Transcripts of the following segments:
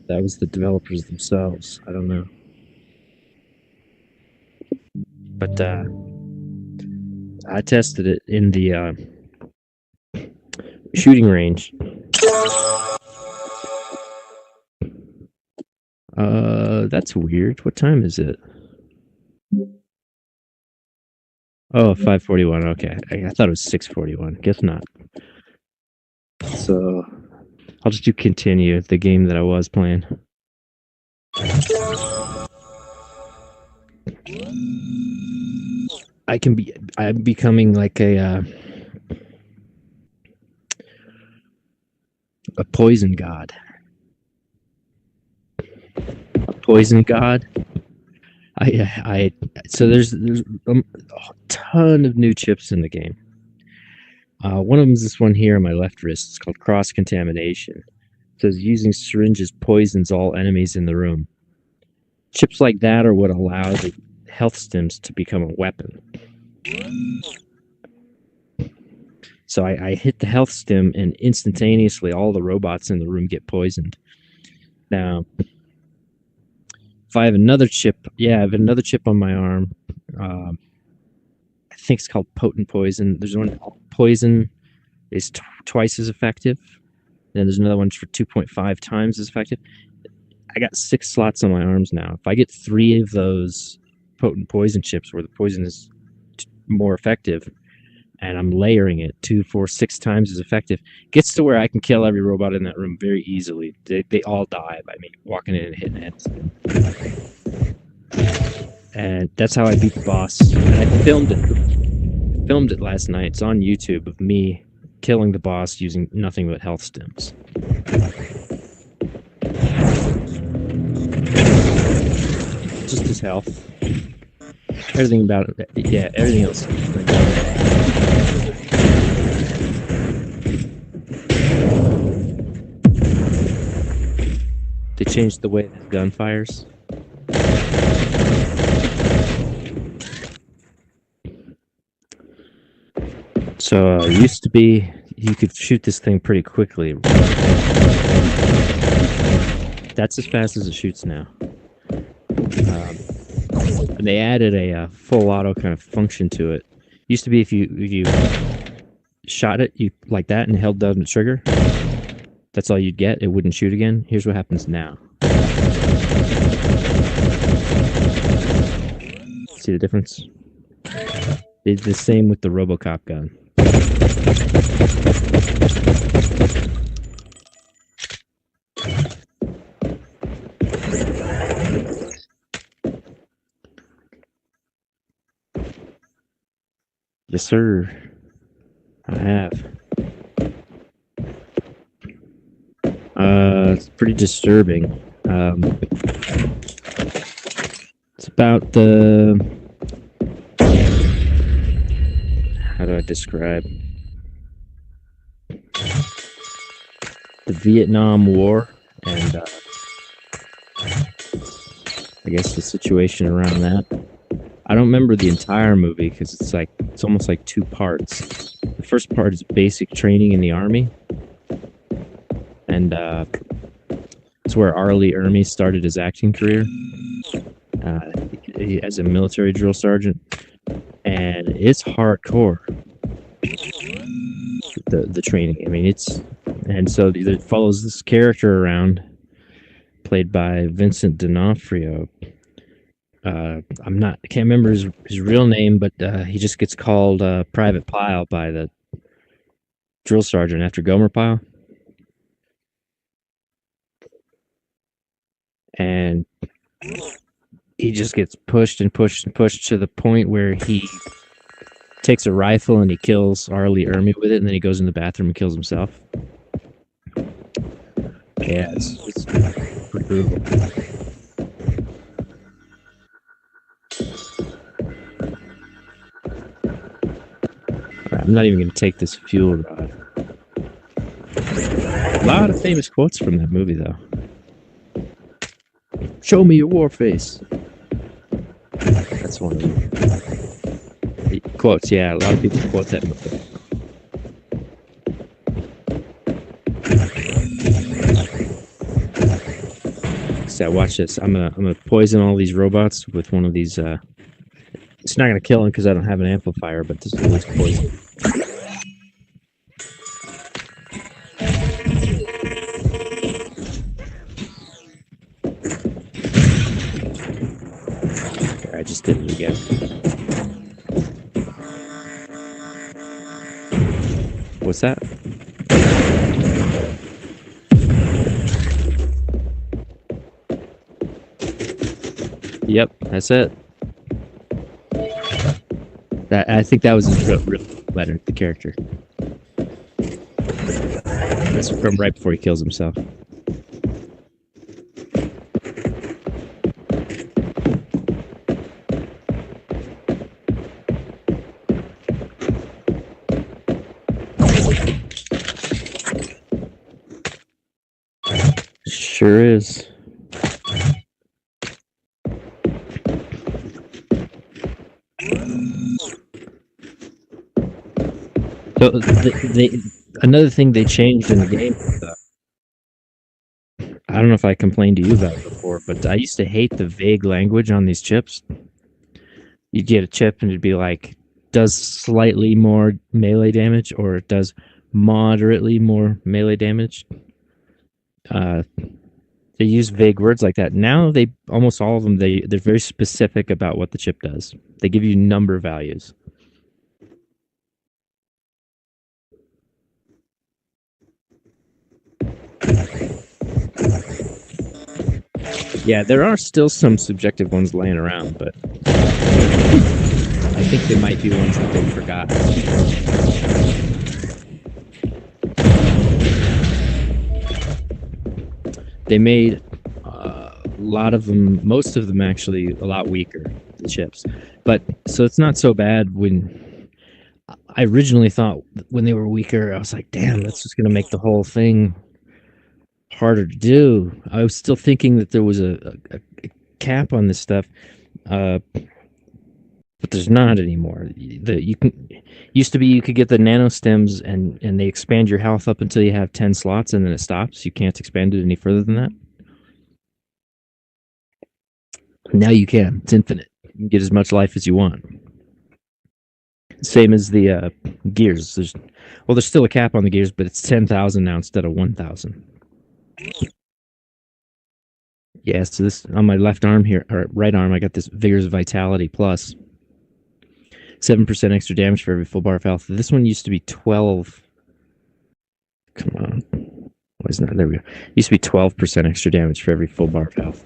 that was the developers themselves. I don't know. But I tested it in the shooting range. That's weird. What time is it? Oh, 5:41. Okay. I thought it was 6:41. Guess not. So I'll just do continue the game that I was playing. I'm becoming like a poison god. A poison god. So there's a ton of new chips in the game. One of them is this one here on my left wrist. It's called cross contamination. It says using syringes poisons all enemies in the room. Chips like that are what allow the health stims to become a weapon. So I hit the health stim, and instantaneously all the robots in the room get poisoned. Now, if I have another chip, I have another chip on my arm. I think it's called potent poison. There's one poison is twice as effective. Then there's another one for 2.5 times as effective. I got 6 slots on my arms now. If I get 3 of those potent poison chips where the poison is more effective, and I'm layering it 2, 4, 6 times as effective, gets to where I can kill every robot in that room very easily. They all die by me walking in and hitting heads. And that's how I beat the boss. And I filmed it last night. It's on YouTube of me killing the boss using nothing but health stims. Just his health. Everything about it. Yeah, everything else. They changed the way the gun fires. So it used to be you could shoot this thing pretty quickly. That's as fast as it shoots now. And they added a full auto kind of function to it. Used to be if you shot it like that and held down the trigger, that's all you'd get. It wouldn't shoot again. Here's what happens now. See the difference? They did the same with the RoboCop gun. Yes, sir. I have. It's pretty disturbing. It's about the... How do I describe? The Vietnam War and I guess the situation around that. I don't remember the entire movie because it's almost like 2 parts. The first part is basic training in the army, and it's where R. Lee Ermey started his acting career as a military drill sergeant, and it's hardcore. The training. I mean, and so it follows this character around, played by Vincent D'Onofrio. I can't remember his real name, but he just gets called Private Pyle by the drill sergeant after Gomer Pyle. And he just gets pushed and pushed and pushed to the point where he takes a rifle and he kills R. Lee Ermey with it, and then he goes in the bathroom and kills himself. Yeah, it's pretty brutal. I'm not even going to take this fuel rod. A lot of famous quotes from that movie, though. Show me your war face. That's one of them. Quotes, yeah, a lot of people quote that movie. So watch this. I'm gonna poison all these robots with one of these. It's not gonna kill them because I don't have an amplifier, but this is poison. I just did it again. What's that? Yep, that's it. I think that was his real letter, the character. That's from right before he kills himself. Sure is. So another thing they changed in the game. I don't know if I complained to you about it before, but I used to hate the vague language on these chips. You'd get a chip and it'd be like, does slightly more melee damage, or it does moderately more melee damage. They use vague words like that. Now they almost all of them they're very specific about what the chip does. They give you number values. Yeah, there are still some subjective ones laying around, but I think they might be ones that they forgot. They made a lot of them, most of them actually, a lot weaker, the chips. But so it's not so bad. When I originally thought when they were weaker, I was like, damn, that's just going to make the whole thing harder to do. I was still thinking that there was a cap on this stuff, but there's not anymore. Used to be you could get the nano stems and they expand your health up until you have 10 slots and then it stops. You can't expand it any further than that. Now you can. It's infinite. You can get as much life as you want. Same as the gears. There's still a cap on the gears, but it's 10,000 now instead of 1,000. Yeah, so this on my left arm here, or right arm, I got this Vigor's Vitality Plus. 7% extra damage for every full bar of health. This one used to be 12. Come on. Why isn't that? There we go. It used to be 12% extra damage for every full bar of health.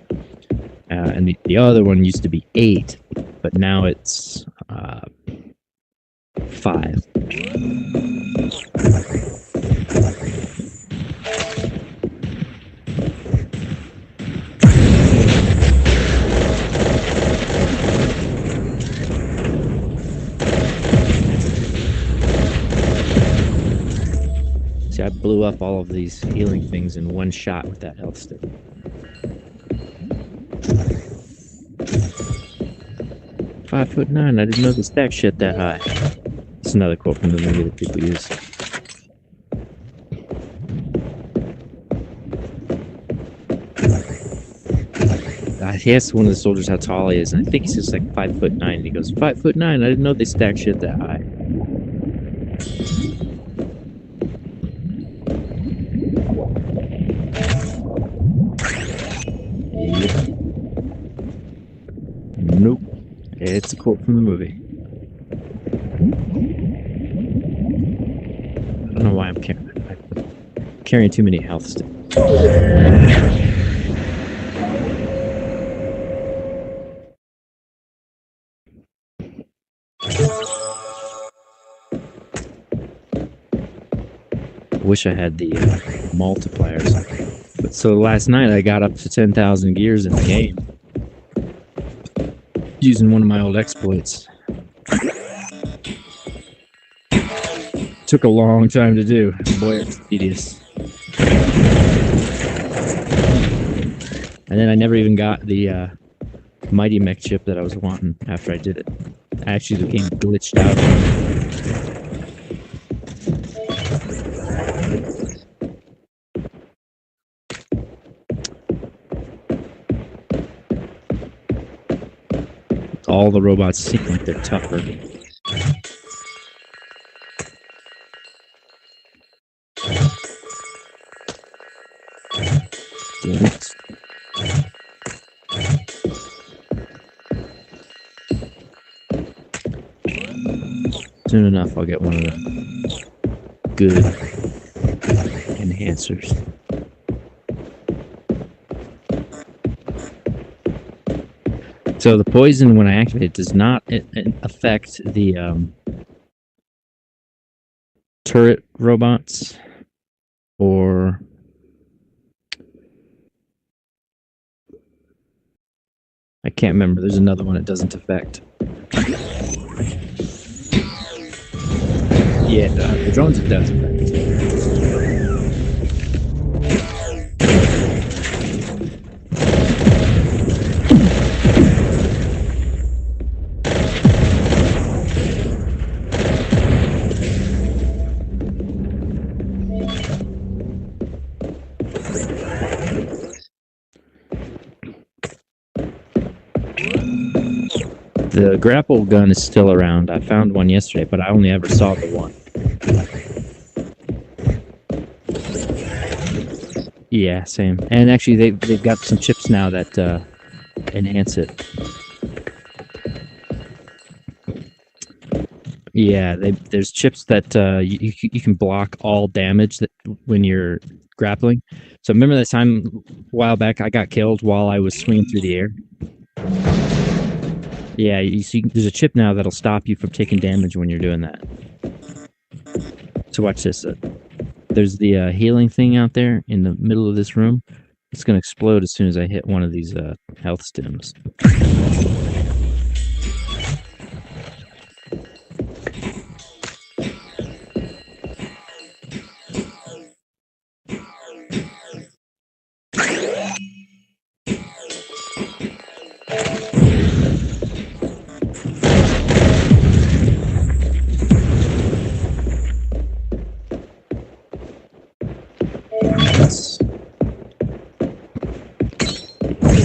And the other one used to be 8, but now it's 5. See, I blew up all of these healing things in one shot with that health stick. "5'9". I didn't know the stack shit that high. It's another quote from the movie that people use. He asked one of the soldiers how tall he is, and I think he's just like 5'9". And he goes, 5'9". I didn't know they stack shit that high. Yep. Nope. It's a quote from the movie. I don't know why I'm carrying too many health sticks. I wish I had the multipliers. But so last night I got up to 10,000 gears in the game using one of my old exploits. Took a long time to do. Boy, it's tedious. And then I never even got the Mighty Mech chip that I was wanting after I did it. Actually, the game glitched out. all the robots seem like they're tougher. Damn it. Soon enough, I'll get one of the good enhancers. So the poison, when I activate it, does not affect the turret robots or I can't remember. There's another one it doesn't affect. Yeah, the drones it does affect. The grapple gun is still around. I found one yesterday, but I only ever saw the one. Yeah, same. And actually, they've got some chips now that enhance it. Yeah, there's chips that you can block all damage that when you're grappling. So remember that time a while back I got killed while I was swinging through the air? Yeah, you see, there's a chip now that'll stop you from taking damage when you're doing that. So watch this. There's the healing thing out there in the middle of this room. It's going to explode as soon as I hit one of these health stims.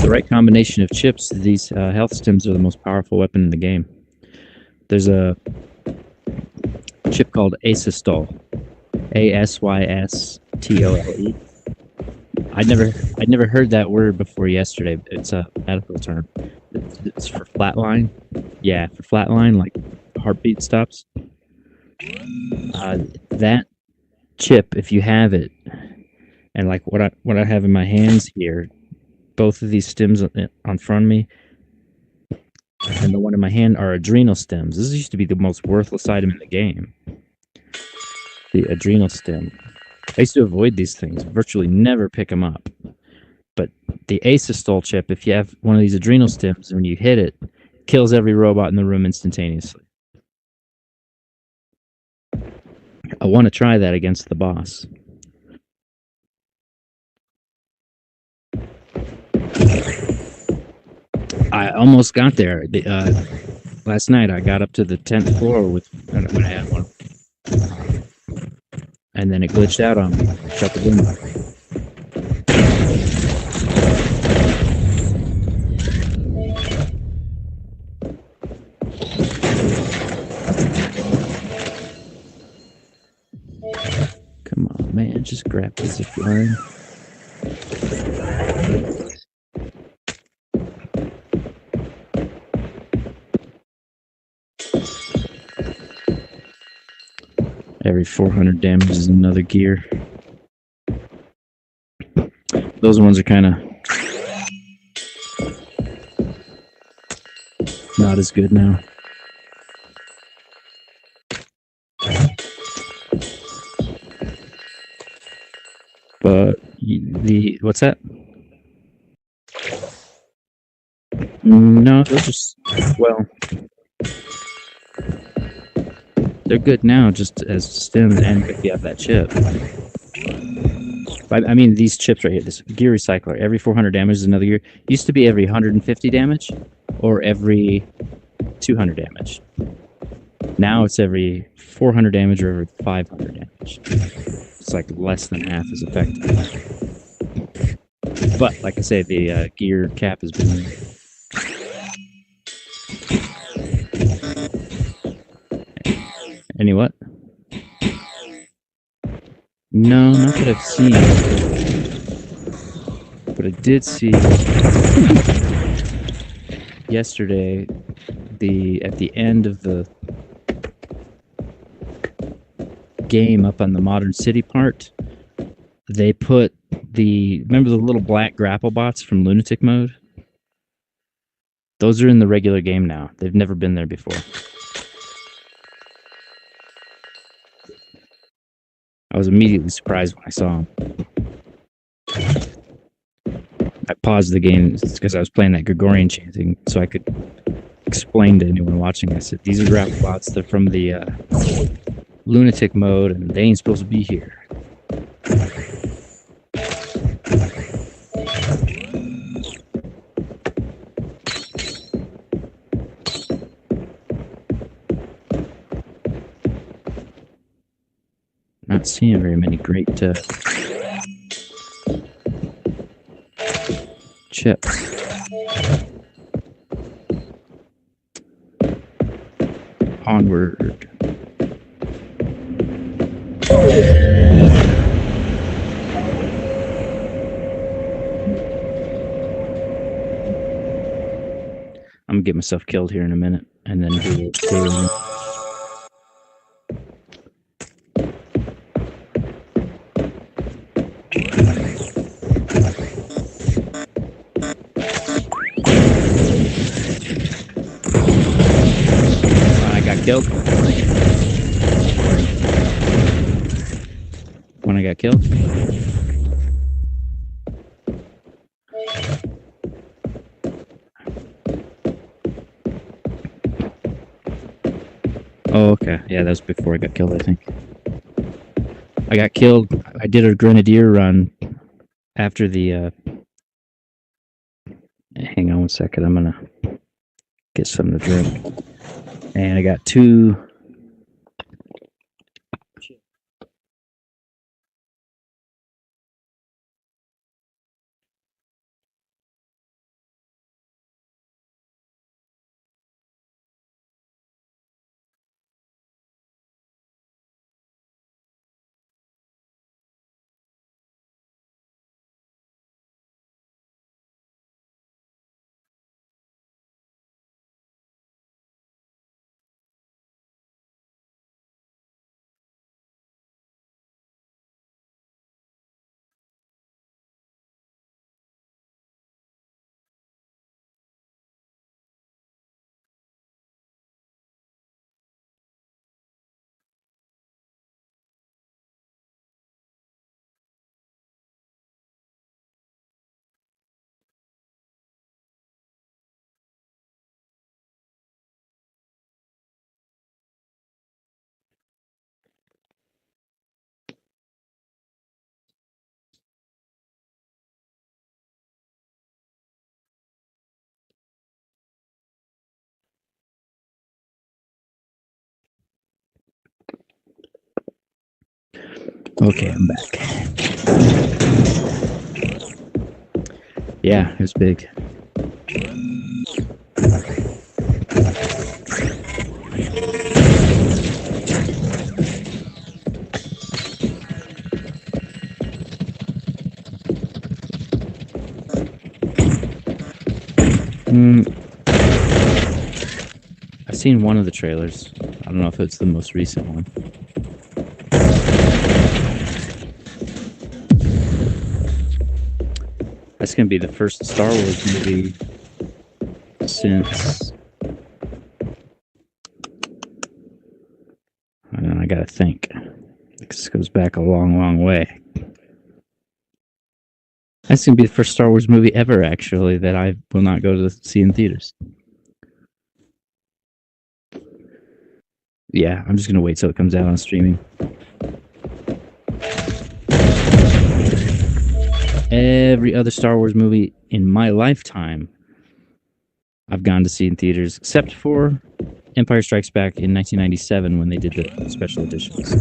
The right combination of chips, these health stims are the most powerful weapon in the game. There's a chip called Asystole, Asystole. I'd never heard that word before yesterday. It's a medical term. It's for flatline. Yeah, for flatline, like heartbeat stops. That chip, if you have it, and like what I have in my hands here, both of these stems on front of me and the one in my hand are adrenal stems. This used to be the most worthless item in the game. The adrenal stem. I used to avoid these things, virtually never pick them up. But the Asystole chip, if you have one of these adrenal stems, when you hit it, kills every robot in the room instantaneously. I want to try that against the boss. I almost got there. Last night I got up to the 10th floor when I had one. And then it glitched out on me. Shut the window. Come on, man. Just grab this if you're Every 400 damage is another gear. Those ones are kind of not as good now. But what's that? No, they're just, well, they're good now just as stems and if you have that chip. But I mean, these chips right here, this gear recycler, every 400 damage is another gear. Used to be every 150 damage or every 200 damage. Now it's every 400 damage or every 500 damage. It's like less than half as effective. But like I say, the gear cap has been Any what? No, not that I've seen. But I did see yesterday at the end of the game up on the Modern City part, they put remember the little black grapple bots from Lunatic Mode? Those are in the regular game now. They've never been there before. I was immediately surprised when I saw them. I paused the game because I was playing that Gregorian chanting so I could explain to anyone watching. I said, these are grapple bots. They're from the Lunatic Mode, and they ain't supposed to be here. Not seeing very many great chips. Onward. I'm gonna get myself killed here in a minute and then do it. Killed. When I got killed. Oh, okay. Yeah, that was before I got killed, I think. I got killed. I did a grenadier run after the... Hang on one second. I'm going to get something to drink. And I got 2... Okay, I'm back. Yeah, it was big. I've seen one of the trailers. I don't know if it's the most recent one. That's going to be the first Star Wars movie since... I got to think. This goes back a long, long way. That's going to be the first Star Wars movie ever, actually, that I will not go to see in theaters. Yeah, I'm just going to wait till it comes out on streaming. Every other Star Wars movie in my lifetime I've gone to see in theaters, except for Empire Strikes Back in 1997 when they did the special editions.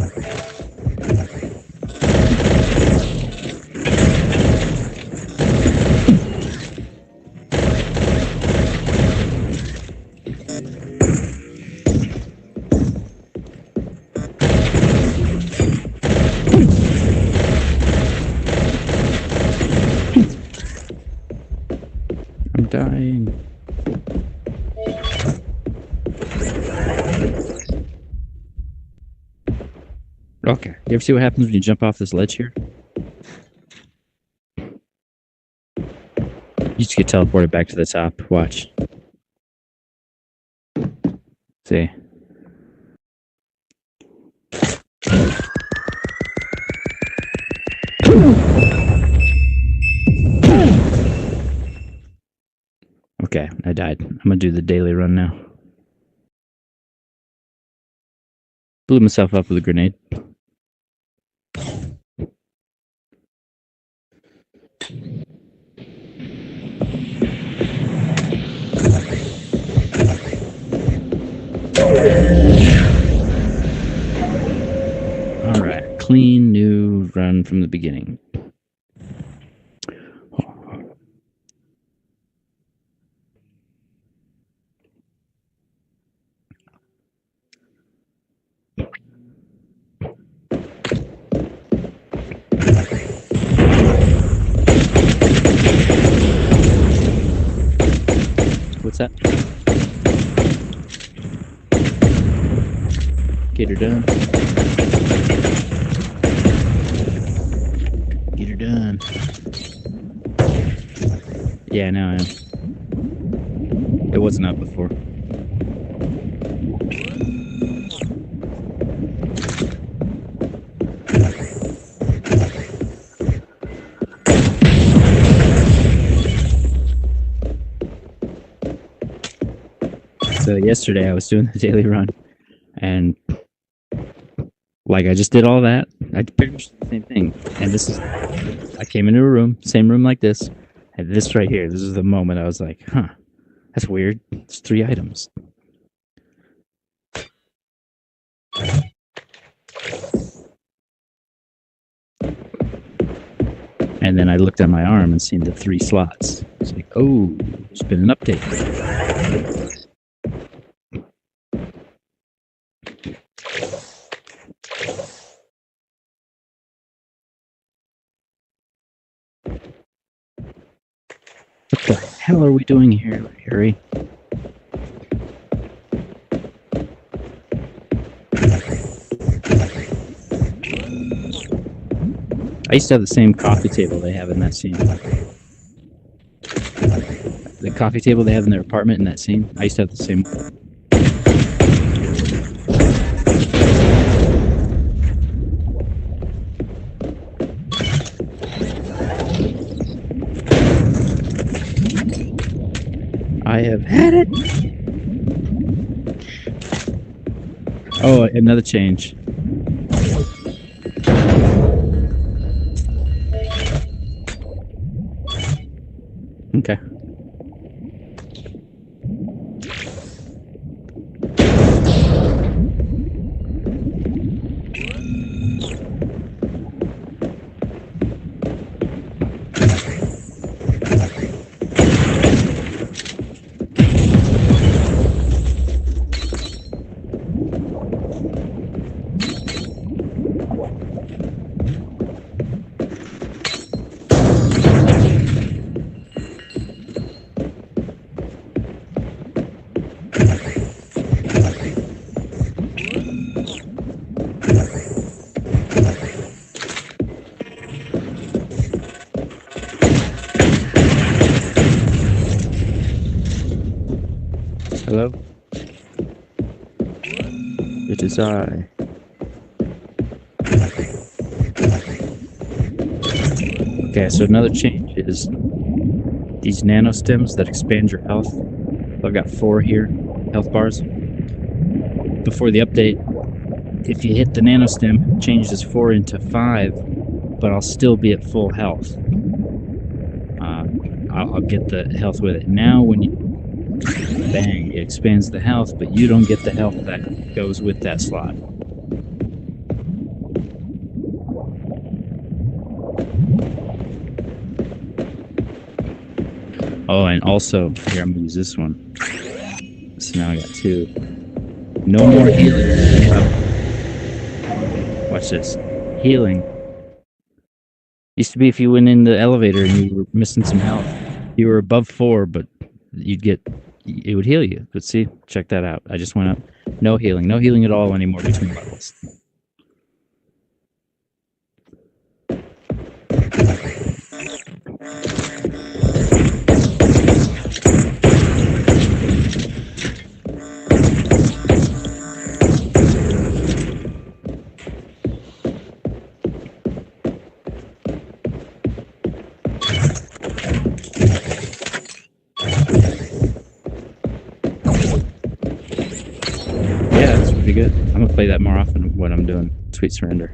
You ever see what happens when you jump off this ledge here? You just get teleported back to the top. Watch. See. Okay, I died. I'm gonna do the daily run now. Blew myself up with a grenade. Alright, clean new run from the beginning. What's that? Get her done. Get her done. Yeah, now I am. It wasn't up before. So yesterday I was doing the daily run, and like I just did all that. I did pretty much the same thing. And this is, I came into a room, same room like this, and this right here, this is the moment I was like, huh, that's weird. It's 3 items. And then I looked at my arm and seen the 3 slots. It's like, oh, there's been an update. What the hell are we doing here, Harry? I used to have the same coffee table they have in that scene. The coffee table they have in their apartment in that scene, I used to have the same. I have had it. Oh, another change. Okay. Hello? It is I. Okay, so another change is these nano stems that expand your health. I've got 4 here, health bars. Before the update, if you hit the nano stem, it changes 4 into 5, but I'll still be at full health. I'll get the health with it. Now when you bang, it expands the health, but you don't get the health that goes with that slot. Oh, and also, here, I'm gonna use this one. So now I got 2. No more healing. Watch this. Healing. Used to be if you went in the elevator and you were missing some health, you were above 4, but it would heal you. But see, check that out. I just went up. No healing at all anymore between levels. good. I'm gonna play that more often when I'm doing Sweet Surrender.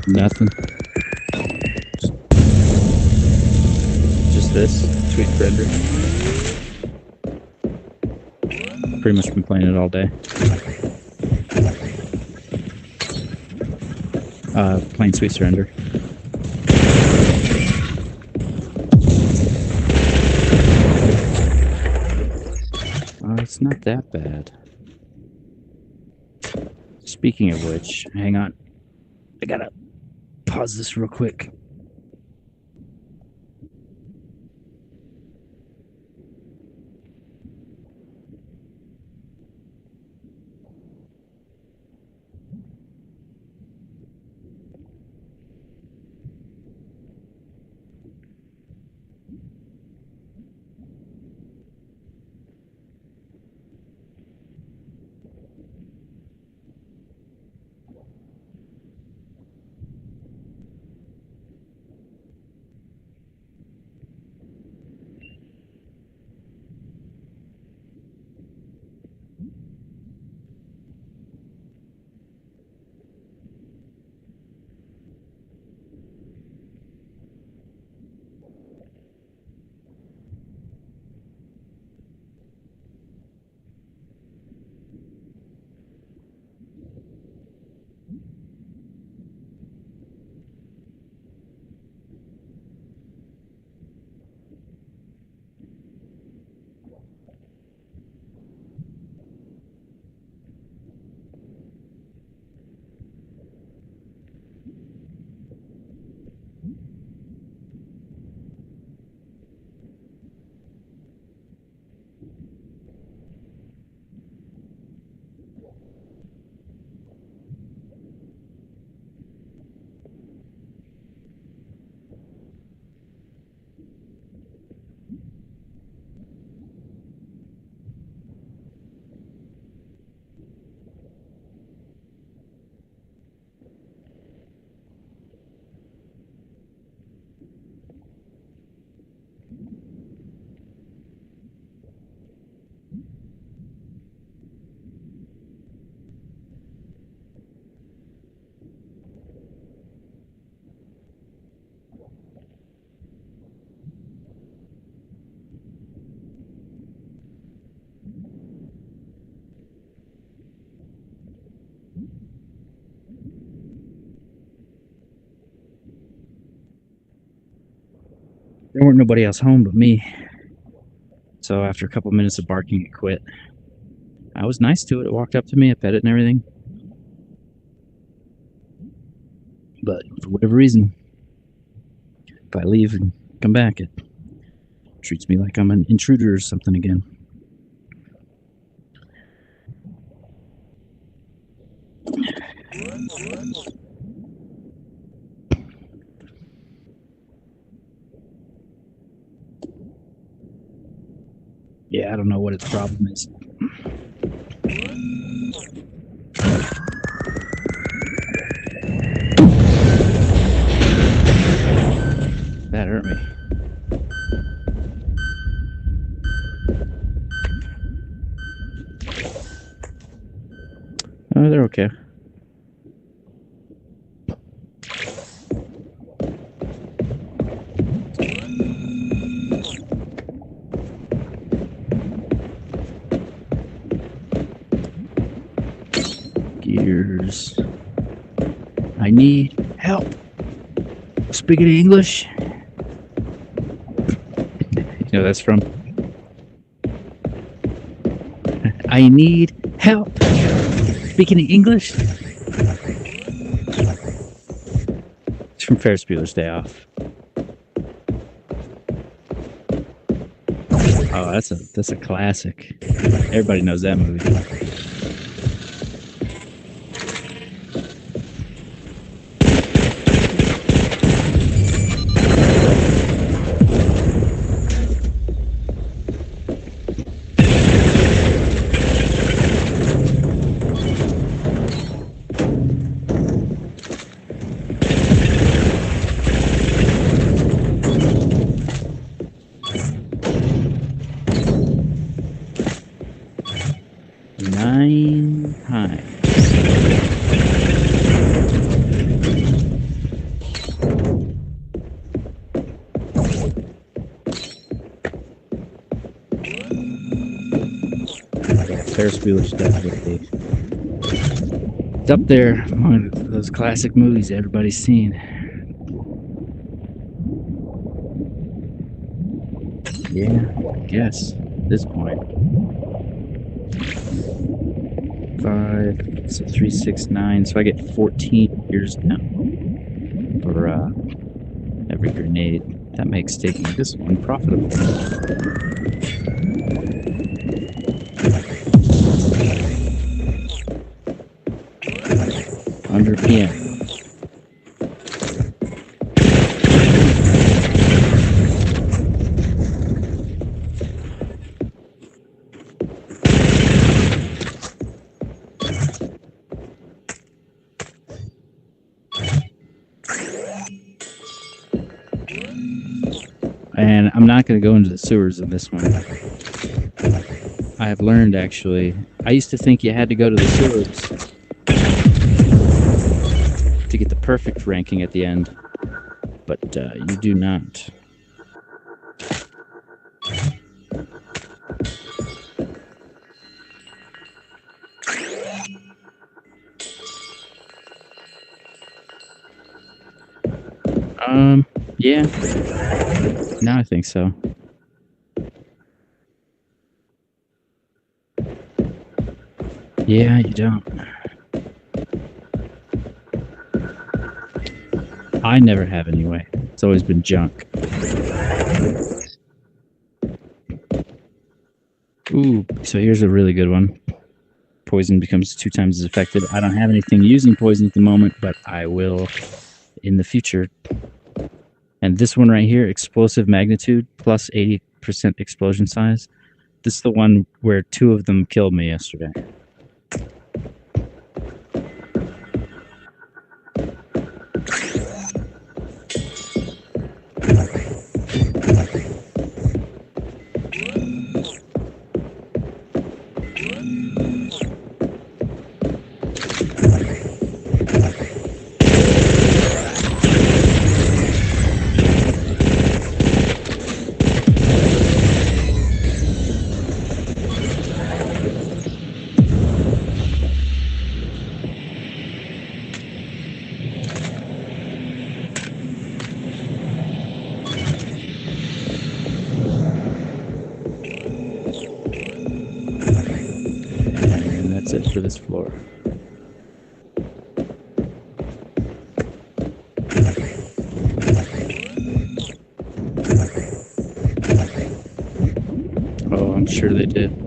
Nothing. Just this Sweet Surrender. Pretty much been playing it all day. Playing Sweet Surrender. It's not that bad. Speaking of which, hang on. I gotta pause this real quick. There weren't nobody else home but me. So after a couple minutes of barking, it quit. I was nice to it. It walked up to me. I pet it and everything. But for whatever reason, if I leave and come back, it treats me like I'm an intruder or something again. Yeah, I don't know what its problem is. That hurt me. Oh, they're okay. Avengers. I need help. Speaking English. You know that's from? I need help. Speaking English. It's from Ferris Bueller's Day Off. Oh, that's a classic. Everybody knows that movie. Nine times. Ferris Bueller's definitely. It's up there among those classic movies everybody's seen. Yeah, I guess at this point. 5, so 3, 6, 9. So I get 14 years now for every grenade. That makes taking this one profitable. 100 p.m. And I'm not going to go into the sewers in this one. I have learned, actually. I used to think you had to go to the sewers to get the perfect ranking at the end, but you do not. Yeah. Now I think so. Yeah, you don't. I never have anyway. It's always been junk. Ooh, so here's a really good one. Poison becomes 2 times as effective. I don't have anything using poison at the moment, but I will in the future. And this one right here, explosive magnitude plus 80% explosion size. This is the one where 2 of them killed me yesterday. That's it for this floor. Oh, I'm sure they did.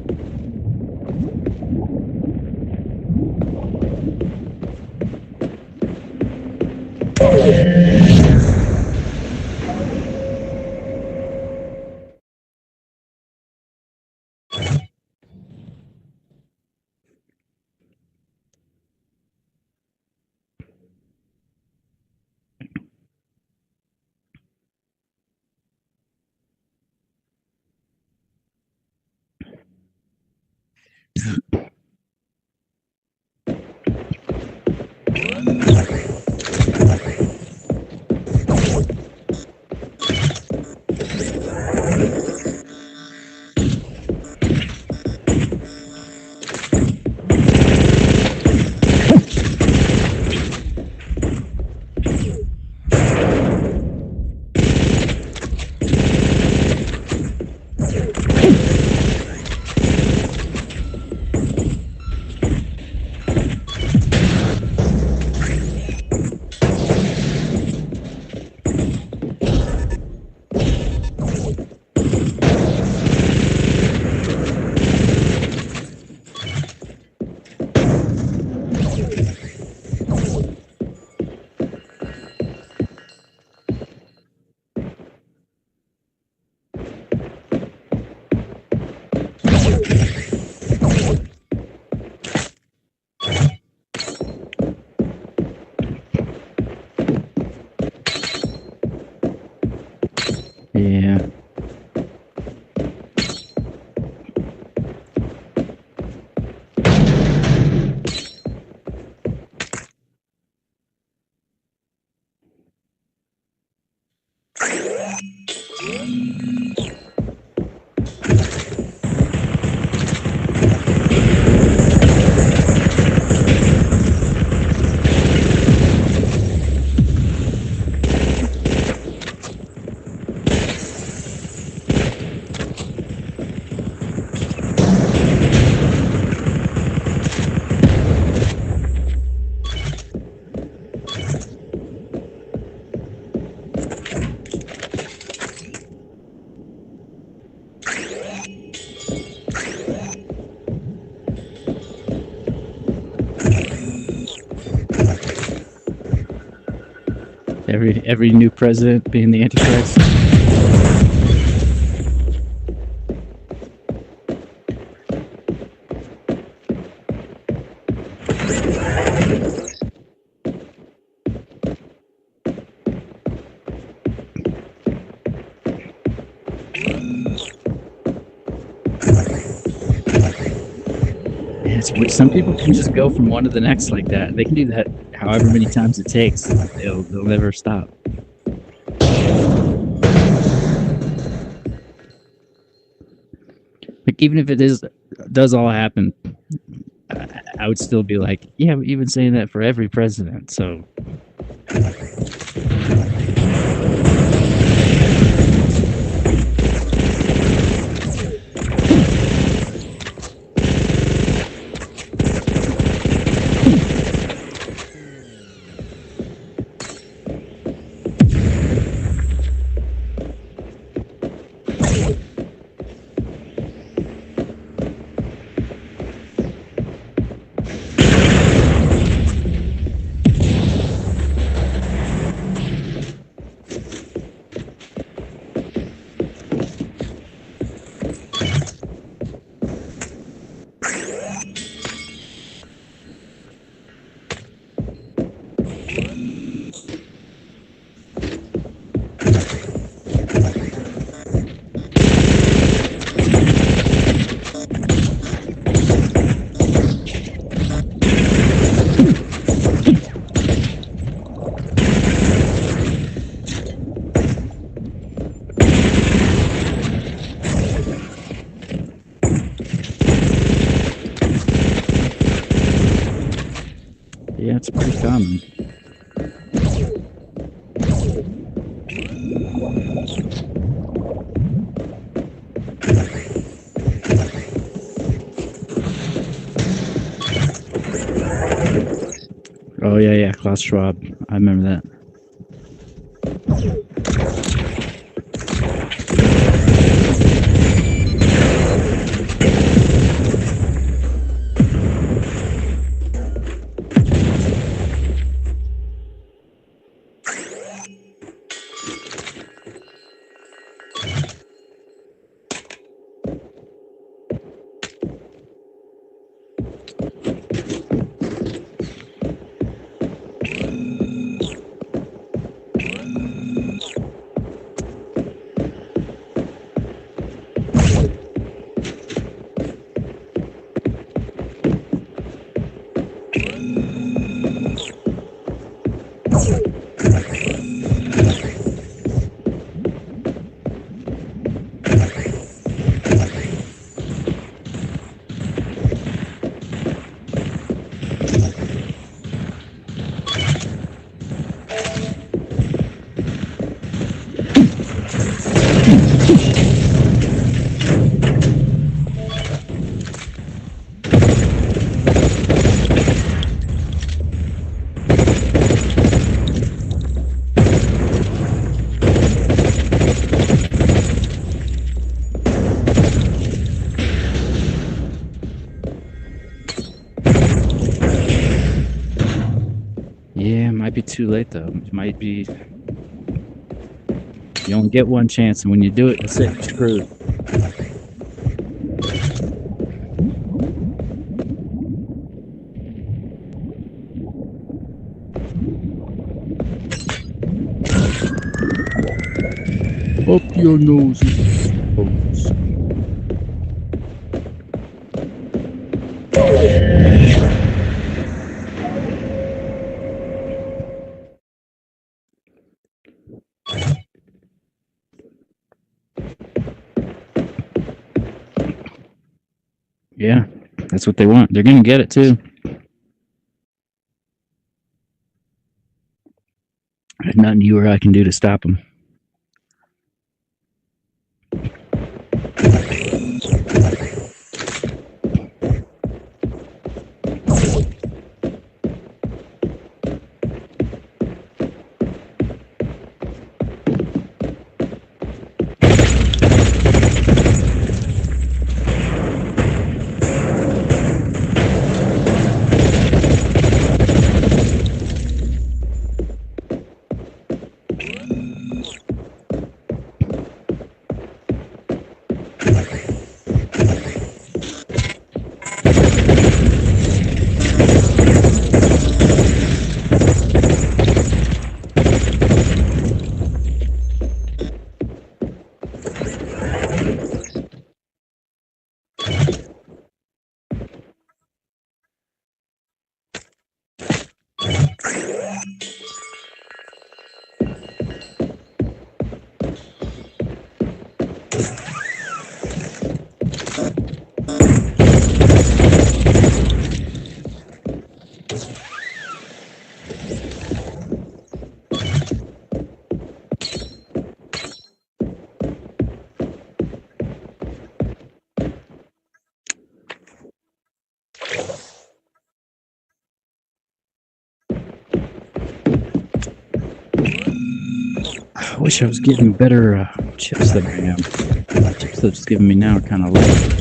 Every new president being the Antichrist. Some people can just go from one to the next like that. They can do that however many times it takes. They'll never stop. Like, even if it does all happen, I would still be like, yeah, we've been saying that for every president. So. Yeah, it's pretty common. Oh yeah, Klaus Schwab. I remember that. Yeah, it might be too late though. It might be. You only get one chance, and when you do it, that's it. You're screwed. Up your nose. Yeah, that's what they want. They're gonna get it too. There's nothing you or I can do to stop them. wish I was getting better chips than I am. The chips that's giving me now are kind of light.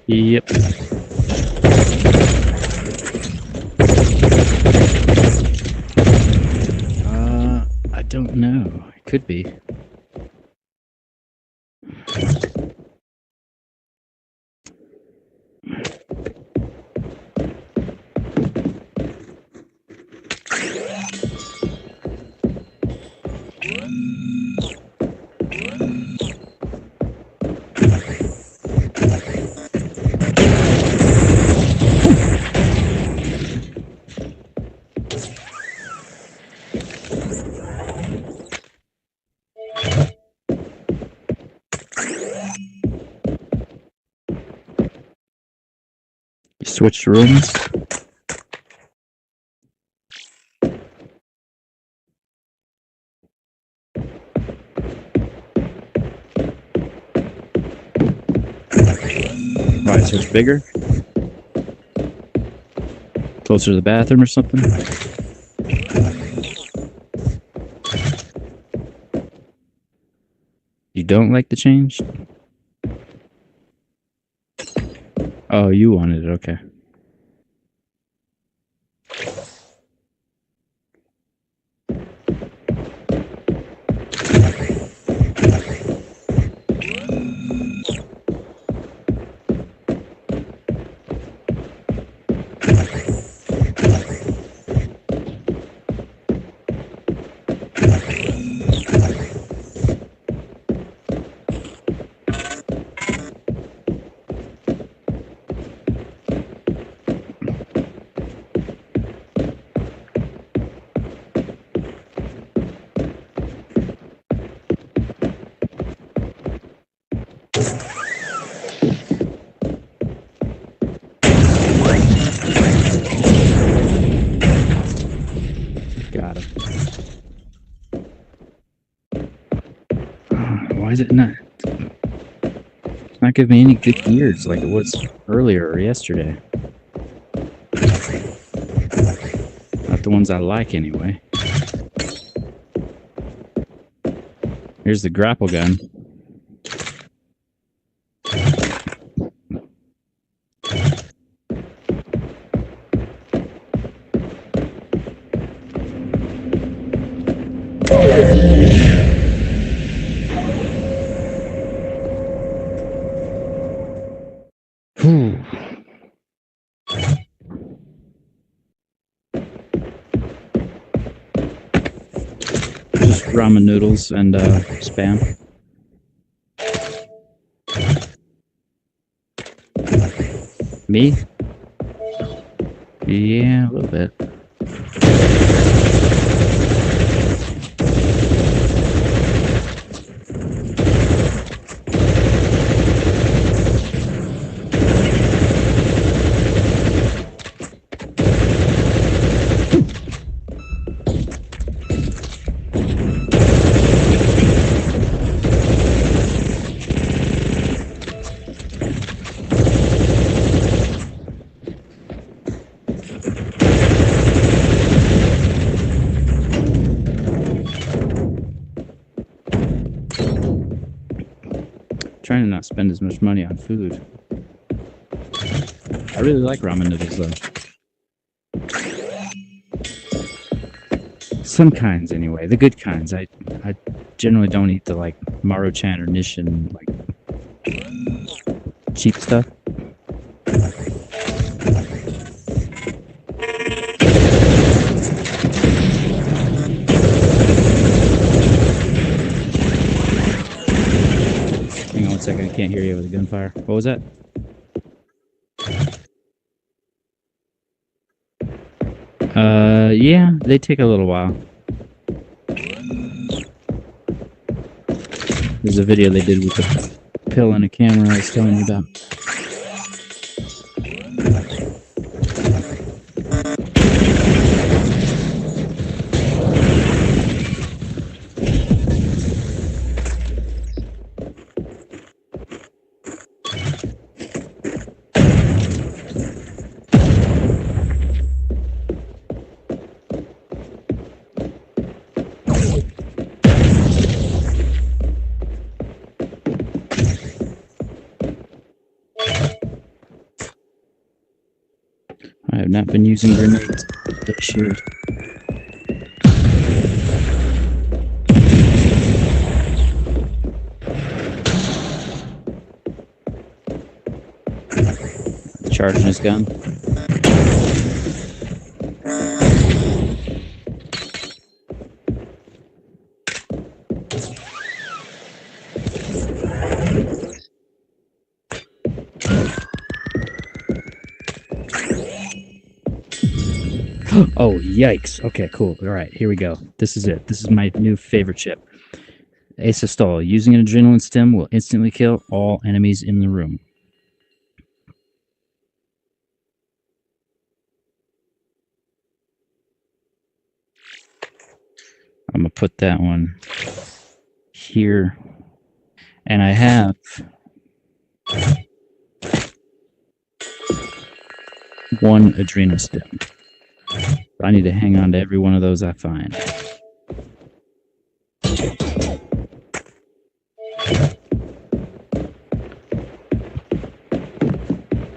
Yep. I don't know. It could be. You switched rooms? Why, so it's bigger? Closer to the bathroom or something? You don't like the change? Oh, you wanted it, okay. Got him. Why is it not? It's not giving me any good gears like it was earlier or yesterday. Not the ones I like anyway. Here's the grapple gun. Just ramen noodles and Spam. Me? Yeah, a little bit. Trying to not spend as much money on food. I really like ramen noodles though. Some kinds anyway, the good kinds. I generally don't eat the like Maruchan or Nissin like cheap stuff. Hang on 1 second, I can't hear you with the gunfire. What was that? Yeah, they take a little while. There's a video they did with the pill and a camera I was telling you about. I have not been using grenades, but I should. Charging his gun. Oh, yikes. Okay, cool. All right, here we go. This is it. This is my new favorite chip. Asostol. Using an adrenaline stim will instantly kill all enemies in the room. I'm going to put that one here. And I have one adrenal stim. I need to hang on to every one of those I find.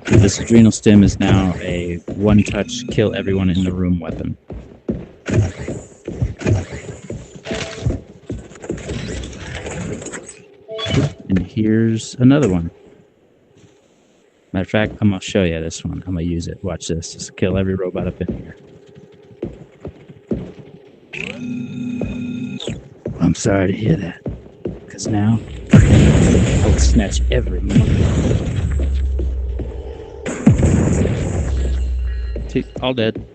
This adrenal stim is now a one-touch kill everyone in the room weapon. And here's another one. Matter of fact, I'm going to show you this one. I'm going to use it. Watch this. Just kill every robot up in here. I'm sorry to hear that. Because now, I will snatch every one. See, all dead.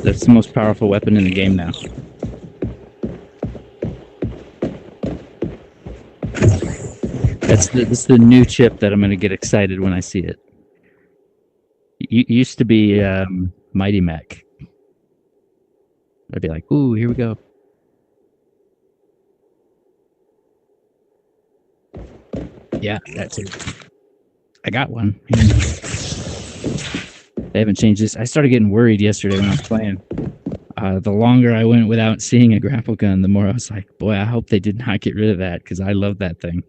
That's the most powerful weapon in the game now. That's the new chip that I'm going to get excited when I see it. It used to be Mighty Mech. I'd be like, ooh, here we go. Yeah, that's it. I got one. They haven't changed this. I started getting worried yesterday when I was playing. The longer I went without seeing a grapple gun, the more I was like, boy, I hope they did not get rid of that, because I love that thing.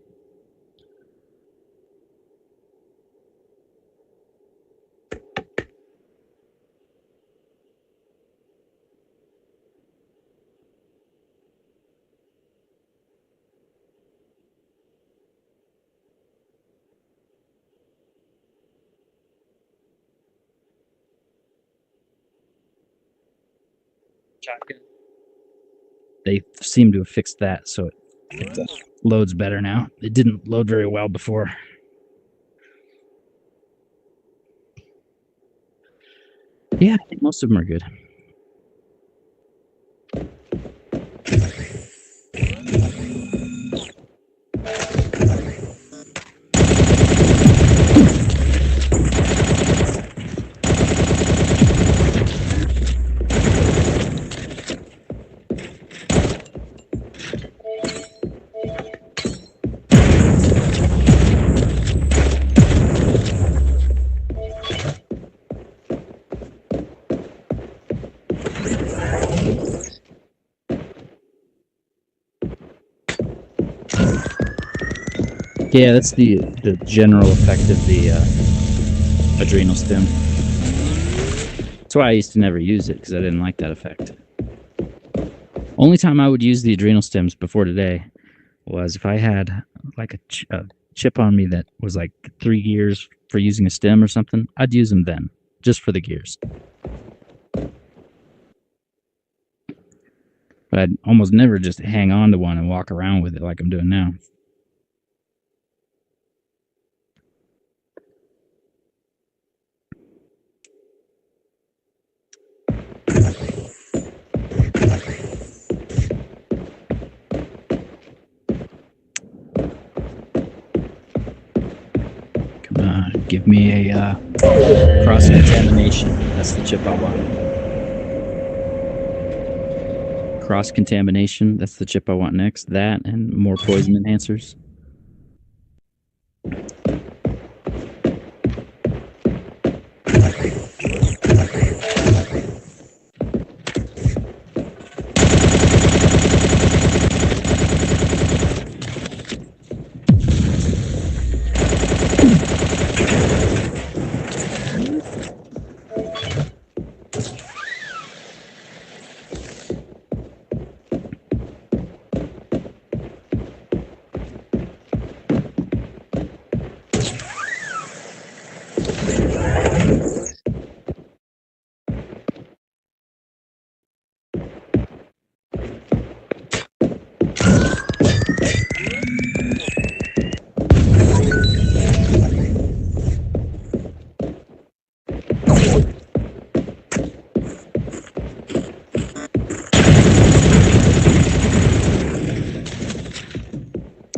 Shotgun. They seem to have fixed that, so it loads better now. It didn't load very well before. Yeah, I think most of them are good. Yeah, that's the general effect of the adrenal stim. That's why I used to never use it, because I didn't like that effect. Only time I would use the adrenal stims before today was if I had like a chip on me that was like 3 years for using a stim or something. I'd use them then. just for the gears. But I'd almost never just hang on to one and walk around with it like I'm doing now. Come on, give me a cross-contamination. That's the chip I want. Cross-contamination, that's the chip I want next. That and more poison enhancers.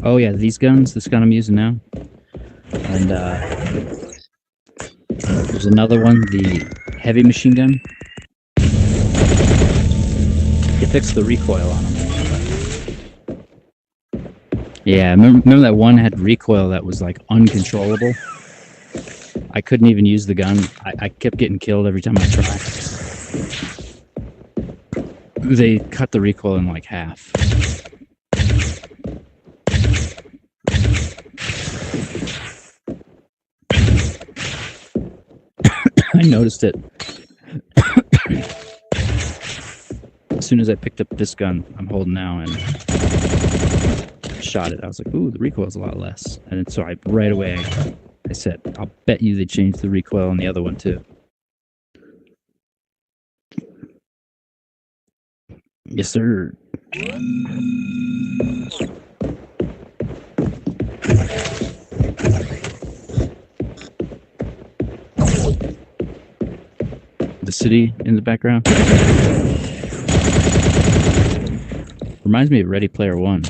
Oh yeah, these guns, this gun I'm using now. And there's another one, the heavy machine gun. You fixed the recoil on them. Yeah, remember that one had recoil that was like uncontrollable? I couldn't even use the gun. I kept getting killed every time I tried. They cut the recoil in like half. I noticed it. As soon as I picked up this gun I'm holding now and shot it, I was like, ooh, the recoil's a lot less. And so right away I said, I'll bet you they changed the recoil on the other one too. Yes, sir. The city in the background reminds me of Ready Player One.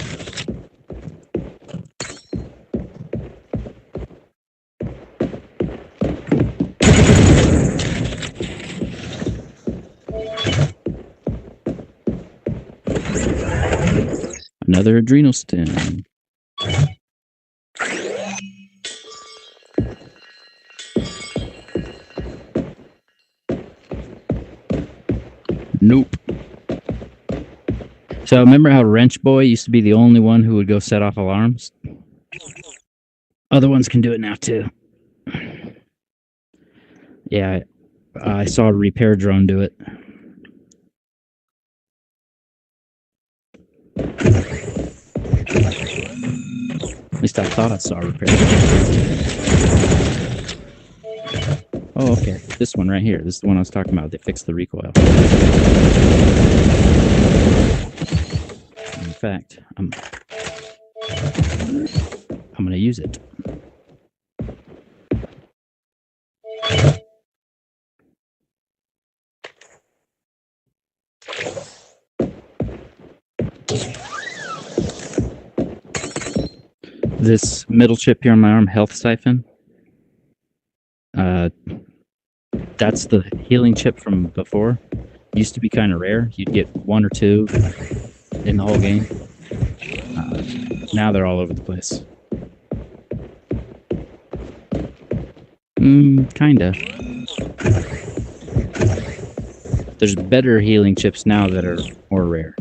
Another adrenal stem. Nope. So remember how Wrench Boy used to be the only one who would go set off alarms? Other ones can do it now too. Yeah, I saw a repair drone do it. At least I thought I saw a repair drone. Oh, okay. This one right here. This is the one I was talking about. They fixed the recoil. In fact, I'm going to use it. This middle chip here on my arm, Health Siphon. That's the healing chip from before. Used to be kind of rare. You'd get one or two in the whole game. Now they're all over the place. Kinda. There's better healing chips now that are more rare.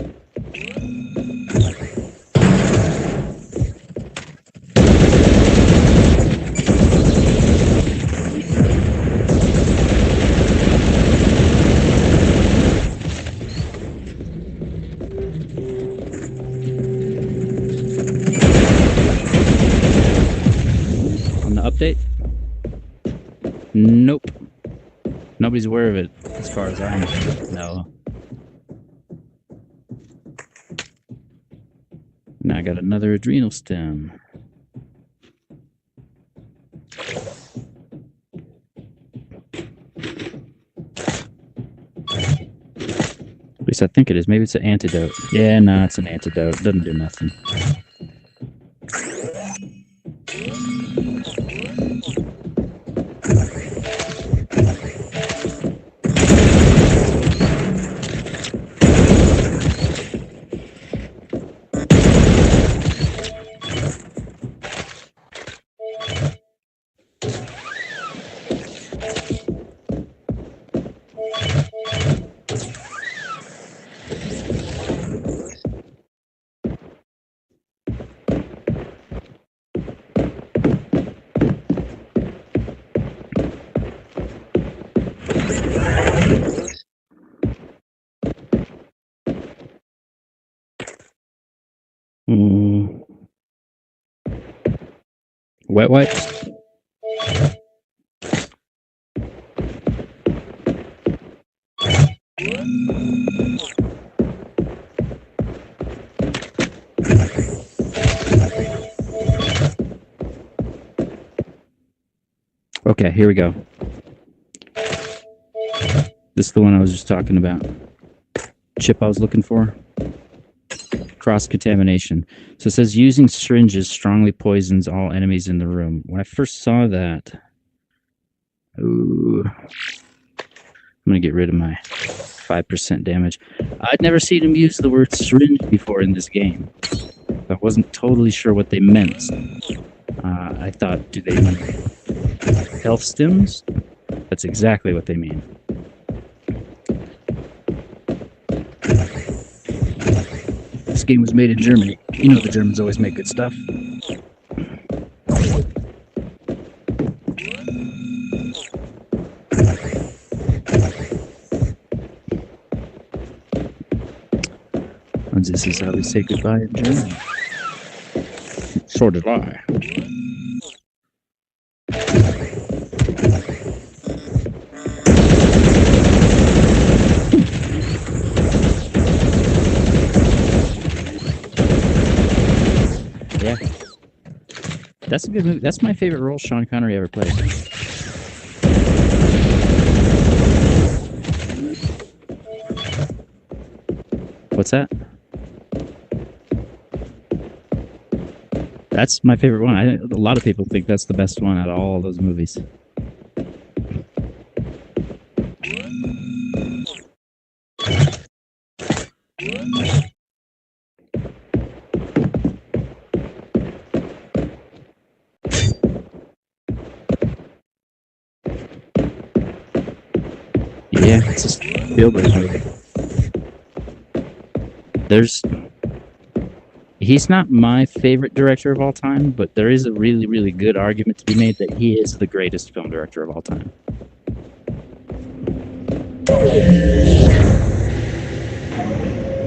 Update? Nope. Nobody's aware of it, as far as I know. Now I got another adrenal stem. At least I think it is. Maybe it's an antidote. Yeah, no, it's an antidote. Doesn't do nothing. Wet wipes? Okay, here we go. This is the one I was just talking about. Chip I was looking for. Cross-contamination. So it says using syringes strongly poisons all enemies in the room. When I first saw that, ooh, I'm going to get rid of my 5% damage. I'd never seen him use the word syringe before in this game. I wasn't totally sure what they meant. I thought, do they mean health stims? That's exactly what they mean. This game was made in Germany. You know the Germans always make good stuff. And this is how they say goodbye in Germany. So did I. Yeah. That's a good movie. That's my favorite role Sean Connery ever played. What's that? That's my favorite one. A lot of people think that's the best one out of all those movies. Yeah, it's a Spielberg movie. He's not my favorite director of all time, but there is a really, really good argument to be made that he is the greatest film director of all time.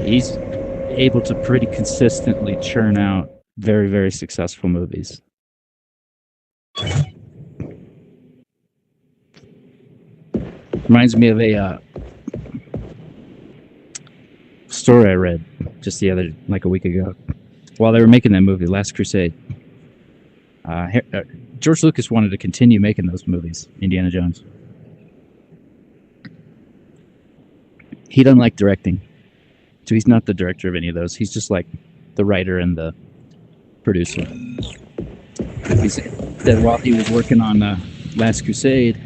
He's able to pretty consistently churn out very, very successful movies. Reminds me of a story I read just like a week ago, while they were making that movie, Last Crusade. George Lucas wanted to continue making those movies, Indiana Jones. He doesn't like directing, so he's not the director of any of those. He's just like the writer and the producer. He said that while he was working on Last Crusade,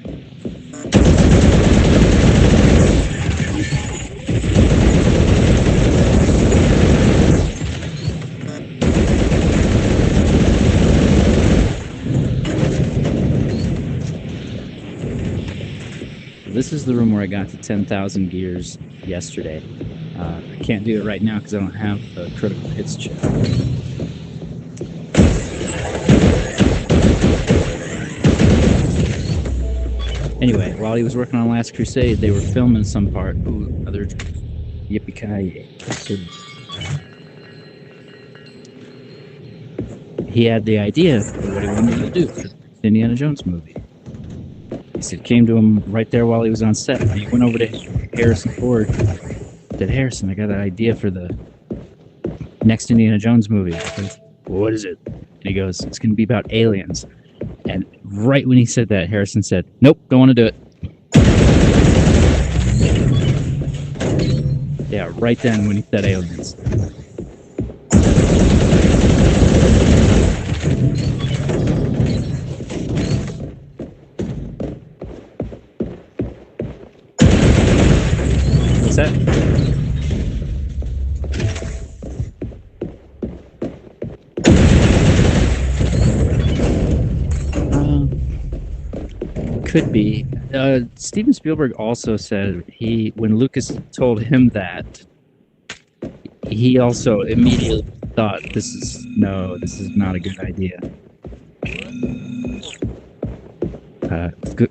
this is the room where I got to 10,000 gears yesterday. I can't do it right now because I don't have the critical hits chip. Anyway, while he was working on Last Crusade, they were filming some part. Ooh, another yippee-ki-yay. He had the idea of what he wanted to do for the Indiana Jones movie. He said came to him right there while he was on set. He went over to Harrison Ford. Said, Harrison, I got an idea for the next Indiana Jones movie. Goes, what is it? And he goes, it's going to be about aliens. And right when he said that, Harrison said, nope, don't want to do it. Yeah, right then when he said aliens. What's that? Could be. Steven Spielberg also said when Lucas told him that, he also immediately thought this is not a good idea.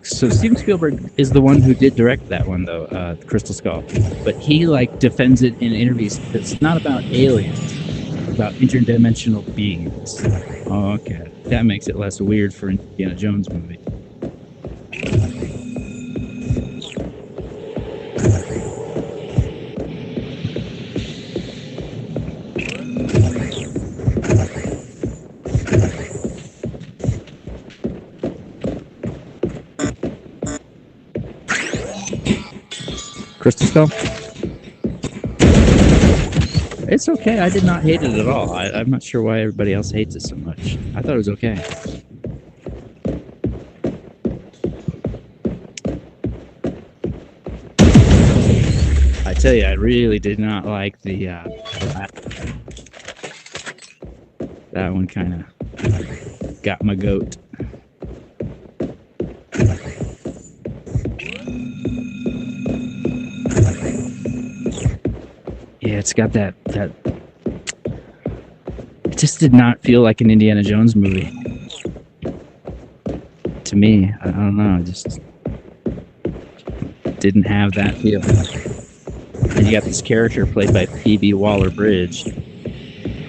So Steven Spielberg is the one who did direct that one though, Crystal Skull, but he defends it in interviews. It's not about aliens, it's about interdimensional beings. Oh, okay, that makes it less weird for an Indiana Jones movie. Crystal Skull? It's okay. I did not hate it at all. I'm not sure why everybody else hates it so much. I thought it was okay. I tell you, I really did not like the that one kind of got my goat. Yeah, it's got that. It just did not feel like an Indiana Jones movie to me. I don't know. It just didn't have that feel. And you got this character played by Phoebe Waller-Bridge,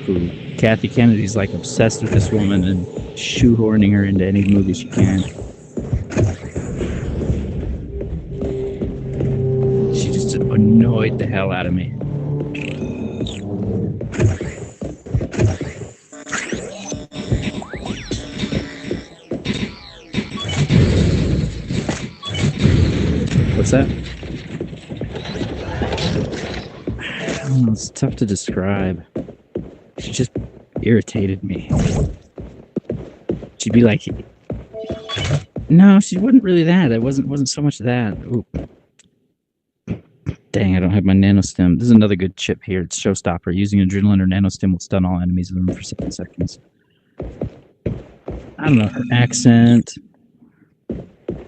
who Kathy Kennedy's obsessed with this woman and shoehorning her into any movie she can. She just annoyed the hell out of me. What's that? I don't know, it's tough to describe. She just irritated me. She'd be like, no, she wasn't really that. It wasn't so much that. Ooh. Dang, I don't have my nanostem. This is another good chip here. It's Showstopper. Using adrenaline or nanostem will stun all enemies in the room for 7 seconds. I don't know, her accent,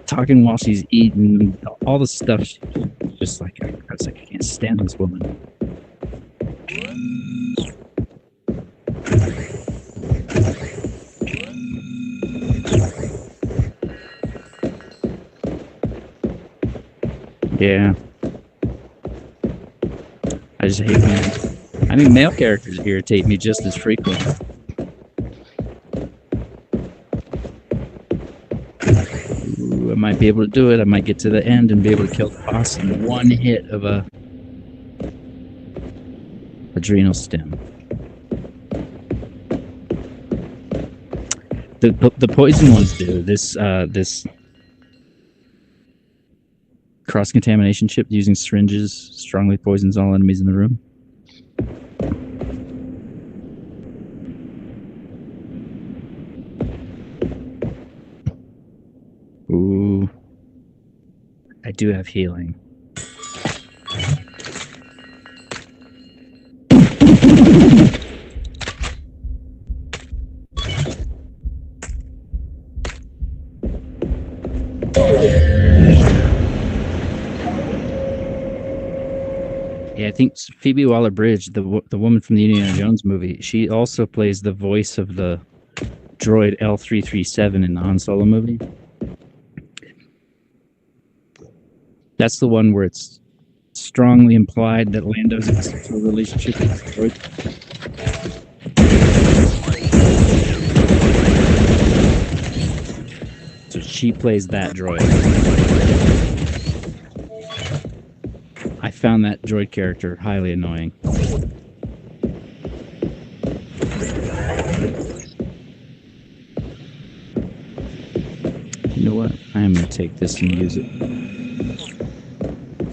talking while she's eating, all the stuff. Just I was like, I can't stand this woman. Yeah. I just hate men. I think male characters irritate me just as frequently. Ooh, I might be able to do it. I might get to the end and be able to kill the boss in one hit of a adrenal stem. The poison ones do this. This cross-contamination chip using syringes strongly poisons all enemies in the room. Ooh. I do have healing. Yeah, I think Phoebe Waller-Bridge, the woman from the Indiana Jones movie, she also plays the voice of the droid L337 in the Han Solo movie. That's the one where it's strongly implied that Lando's in a sexual relationship with the droid. So she plays that droid. I found that droid character highly annoying. You know what? I am going to take this and use it.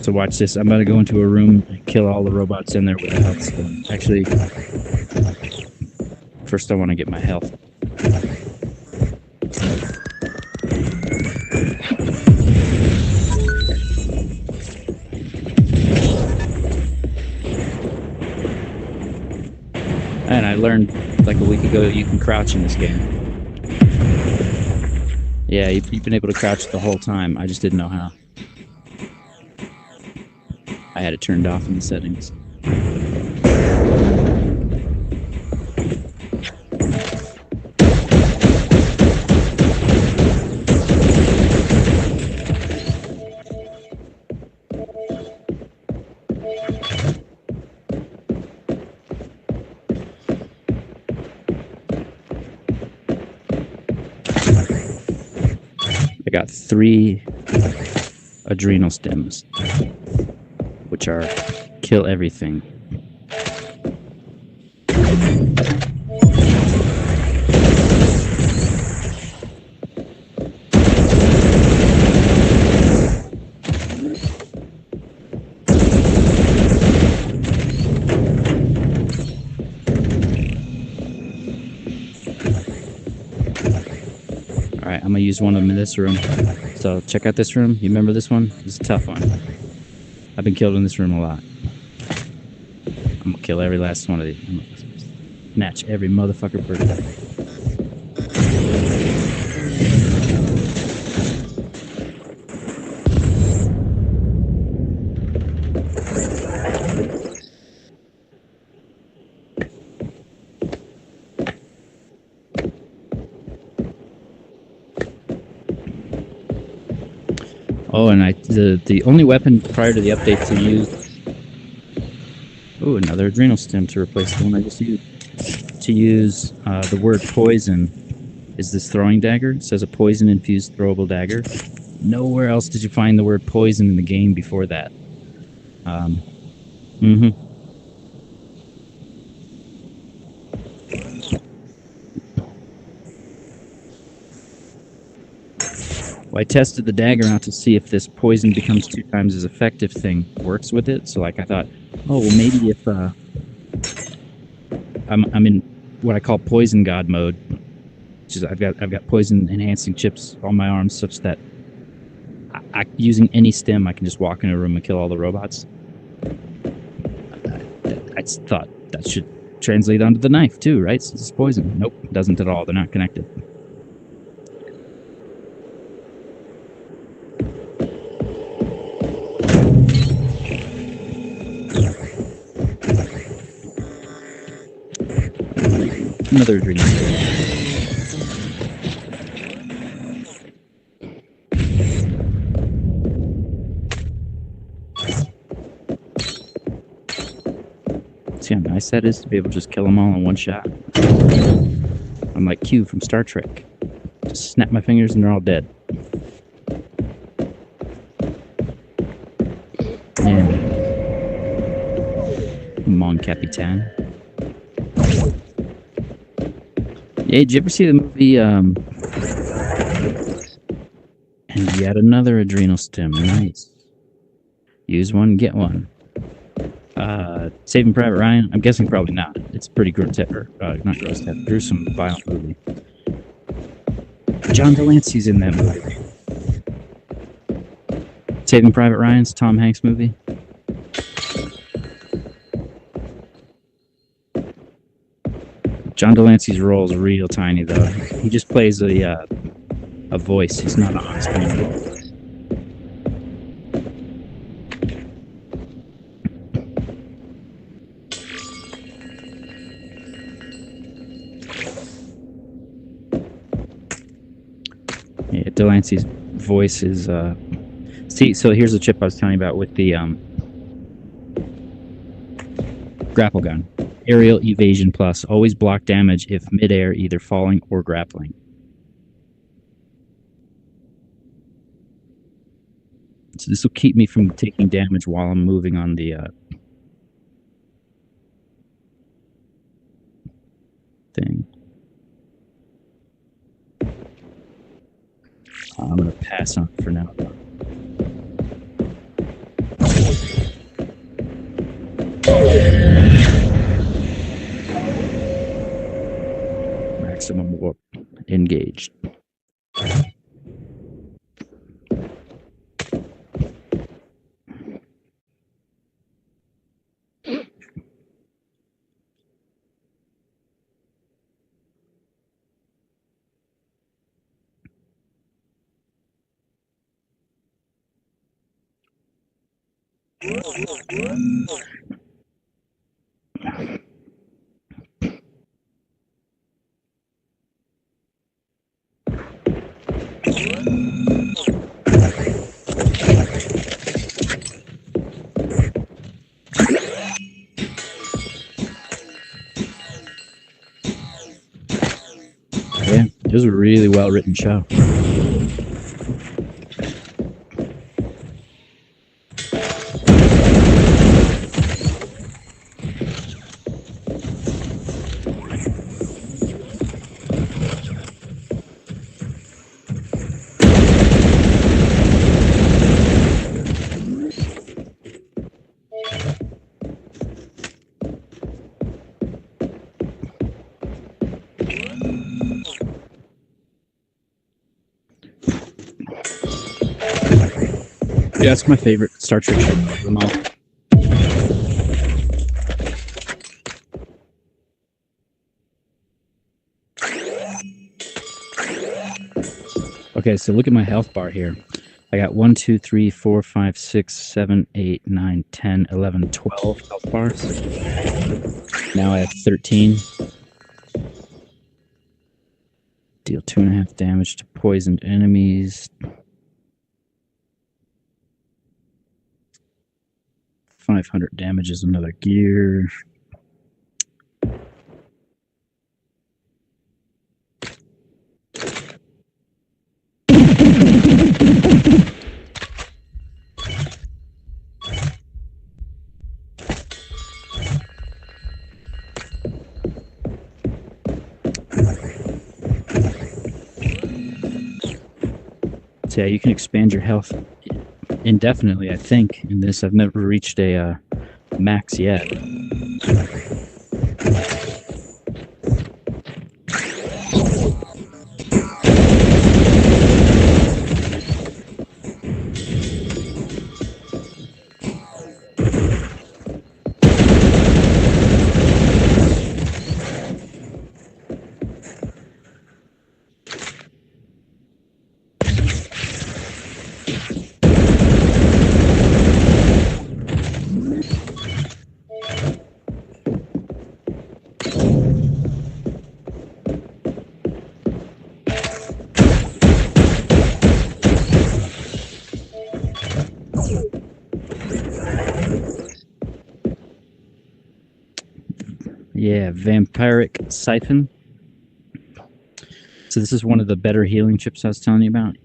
So watch this. I'm going to go into a room and kill all the robots in there with a health stone. Actually, first I want to get my health. And I learned like a week ago you can crouch in this game. Yeah, you've been able to crouch the whole time. I just didn't know how. I had it turned off in the settings. I got 3 adrenal stems, which are kill everything. Alright, I'm gonna use one of them in this room. So check out this room. You remember this one? It's a tough one. I've been killed in this room a lot. I'm gonna kill every last one of these. I'm gonna snatch every motherfucker birthday. Oh, and the only weapon prior to the update to use. Oh, another adrenal stem to replace the one I just used. To use the word poison is this throwing dagger. It says a poison infused throwable dagger. Nowhere else did you find the word poison in the game before that. Well, I tested the dagger out to see if this poison becomes 2 times as effective thing works with it. So like I thought, oh well, maybe if I'm in what I call poison god mode, which is I've got poison enhancing chips on my arms such that using any stem I can just walk in a room and kill all the robots. I thought that should translate onto the knife too, right? Since it's poison. Nope, it doesn't at all. They're not connected. Another adrenal. See how nice that is to be able to just kill them all in one shot. I'm like Q from Star Trek. Just snap my fingers and they're all dead. And Mon Capitan. Yeah, did you ever see the movie, And Yet Another Adrenal Stem? Nice. Use one, get one. Saving Private Ryan? I'm guessing probably not. It's pretty grotesque, not grotesque, gruesome, violent movie. John Delancey's in that movie. Saving Private Ryan's Tom Hanks movie. John Delancey's role is real tiny, though. He just plays a voice. He's not an on-screen role. Yeah, Delancey's voice is... See, so here's the chip I was telling you about with the grapple gun. Aerial evasion plus. Always block damage if midair, either falling or grappling. So this will keep me from taking damage while I'm moving on the thing. I'm going to pass on for now. Maximum warp engaged. Yeah, it was a really well written show. Yeah, it's my favorite Star Trek show of them all. Okay, so look at my health bar here. I got 1, 2, 3, 4, 5, 6, 7, 8, 9, 10, 11, 12 health bars. Now I have 13. Deal 2.5 damage to poisoned enemies. 500 damage is another gear. So yeah, you can expand your health indefinitely, I think, in this. I've never reached a max yet. Yeah, Vampiric Siphon. So this is one of the better healing chips I was telling you about.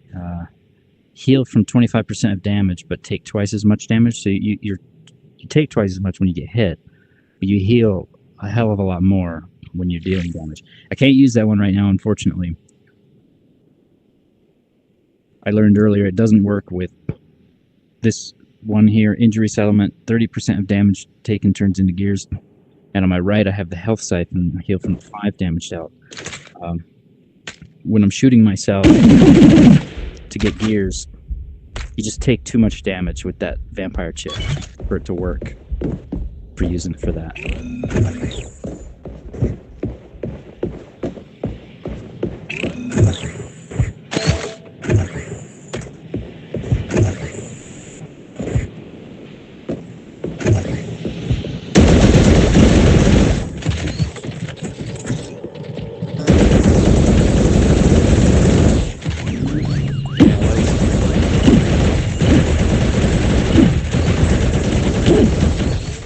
Heal from 25% of damage, but take twice as much damage. So you take twice as much when you get hit, but you heal a hell of a lot more when you're dealing damage. I can't use that one right now, unfortunately. I learned earlier it doesn't work with this one here, Injury Settlement. 30% of damage taken turns into gears. And on my right, I have the Health Siphon, heal from 5 damage dealt. When I'm shooting myself to get gears, you just take too much damage with that vampire chip for it to work, for using it for that.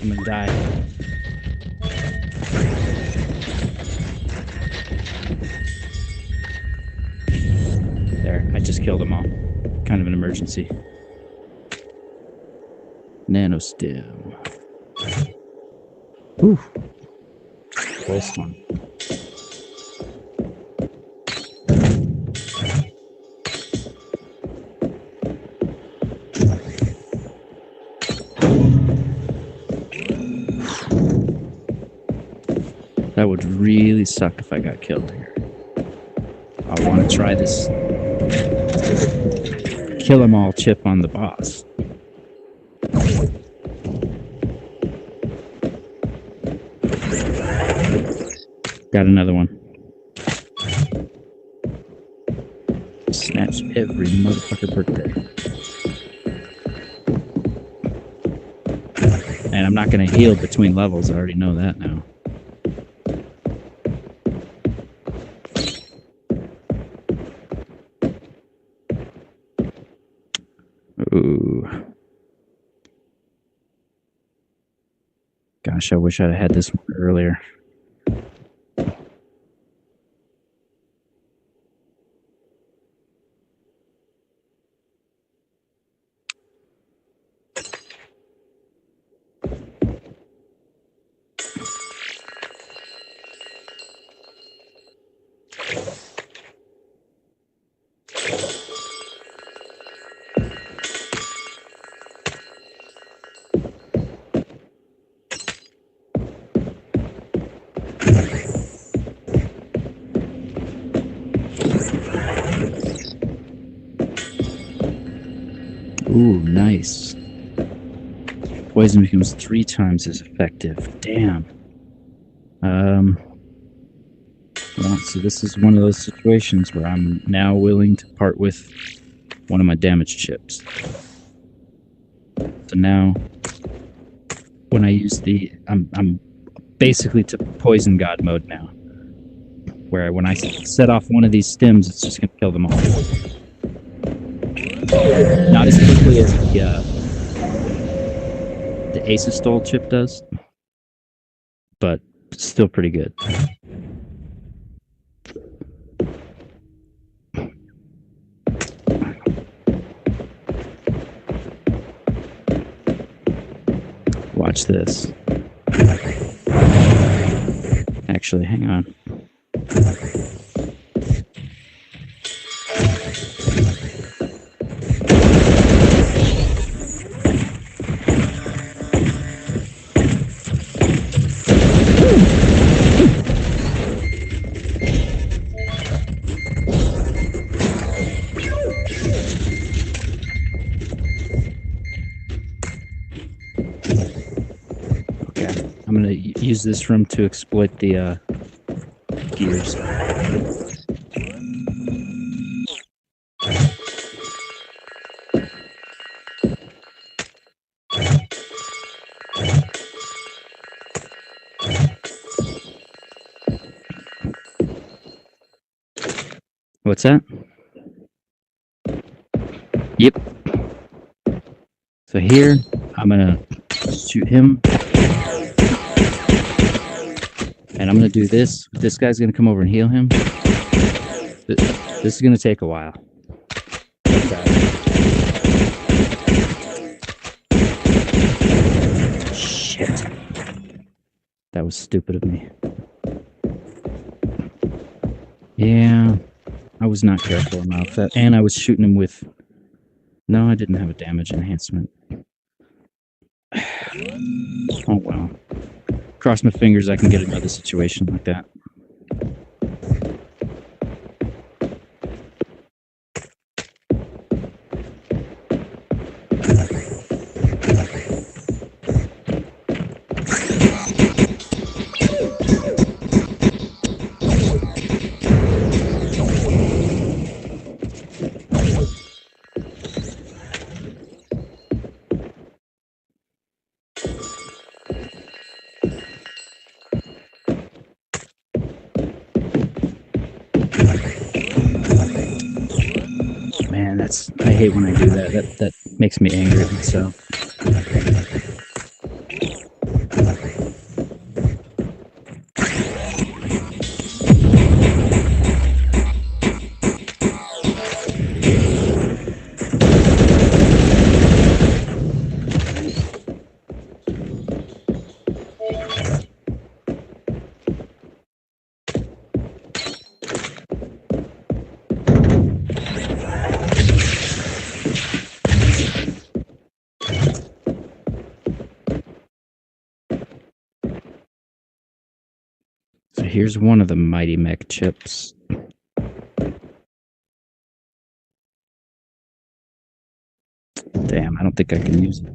I'm gonna die. There, I just killed them all. Kind of an emergency. Nanostem. Ooh. Close one. That would really suck if I got killed here. I want to try this kill 'em all chip on the boss. Got another one. Snatch every motherfucker birthday. And I'm not going to heal between levels. I already know that now. Ooh. Gosh, I wish I'd had this one earlier. Ooh, nice. Poison becomes 3 times as effective. Damn. Well, so this is one of those situations where I'm now willing to part with one of my damage chips. So now, when I use the, I'm basically to poison god mode now, where when I set off one of these stims, it's just gonna kill them all. Not as quickly as the Acetol chip does, but still pretty good. Watch this. Actually, hang on. I'm going to use this room to exploit the gears. What's that? Yep. So here, I'm going to shoot him. And I'm going to do this. This guy's going to come over and heal him. This is going to take a while. Shit. That was stupid of me. Yeah, I was not careful enough. And I was shooting him with... No, I didn't have a damage enhancement. Oh, well. Cross my fingers I can get another situation like that. Man, I hate when I do that. That makes me angry at myself. Here's one of the Mighty Mech chips. Damn, I don't think I can use it.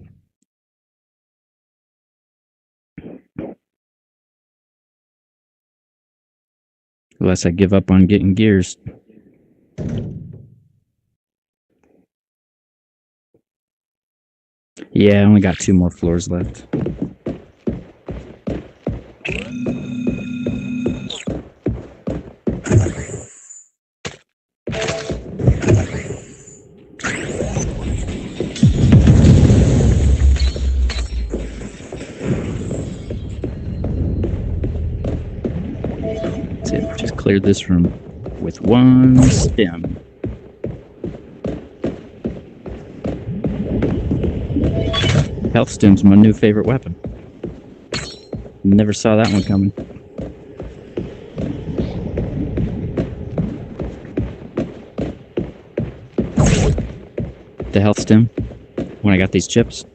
Unless I give up on getting gears. Yeah, I only got 2 more floors left. That's it. Just cleared this room with 1 stem. Health stem's my new favorite weapon. Never saw that one coming. The health stem, when I got these chips.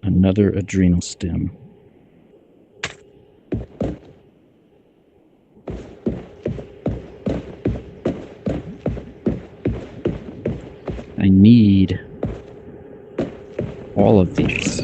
Another adrenal stem. I need all of these.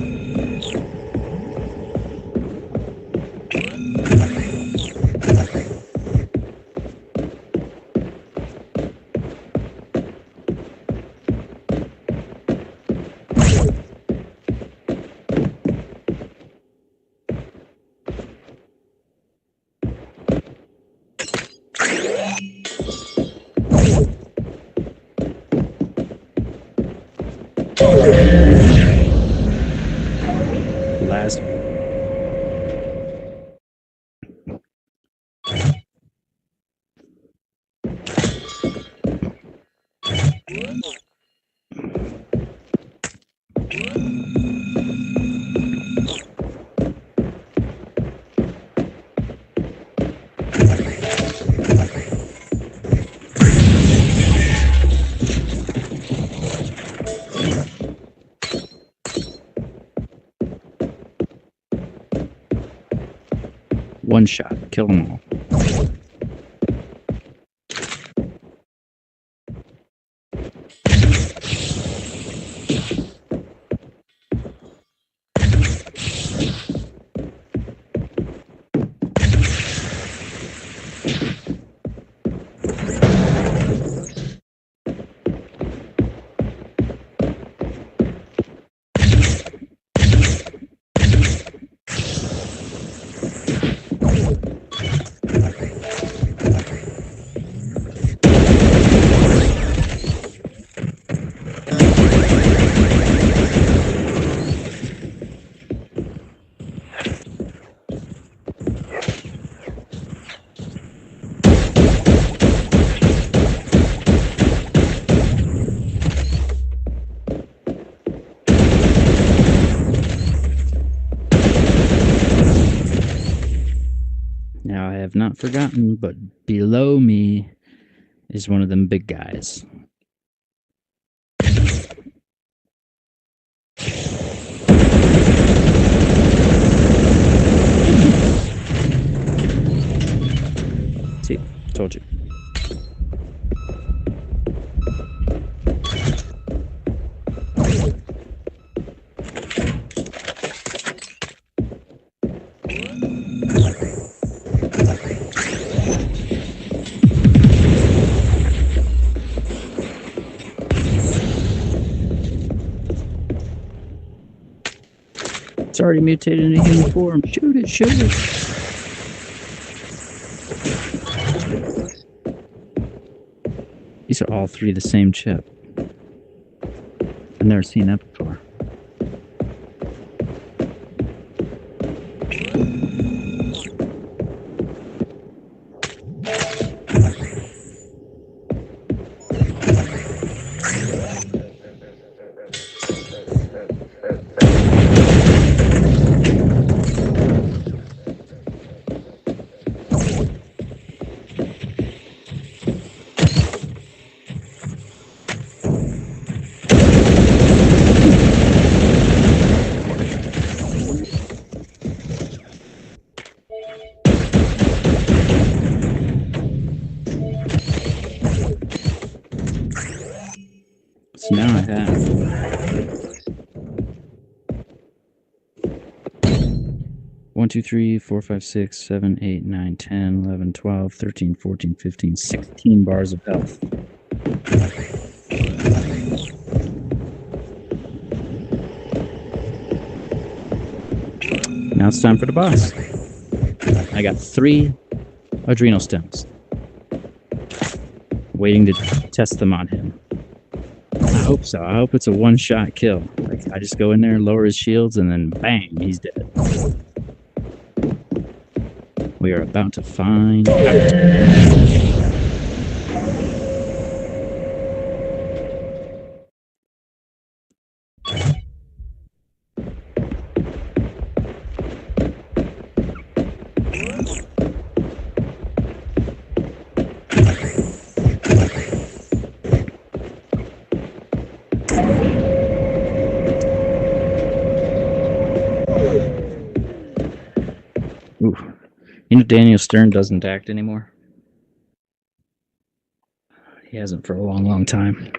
Last. One shot, kill them all. Now I have not forgotten, but below me is one of them big guys. See, told you. It's already mutated into human form. Shoot it, shoot it. These are all 3 the same chip. I've never seen that before. 1, 2, 3, 4, 5, 6, 7, 8, 9, 10, 11, 12, 13, 14, 15, 16 bars of health. Now it's time for the boss. I got 3 adrenal stems. Waiting to test them on him. I hope so. I hope it's a one-shot kill. Like, I just go in there, lower his shields, and then bang, he's dead. We are about to find out. Ooh. You know Daniel Stern doesn't act anymore? He hasn't for a long, long time.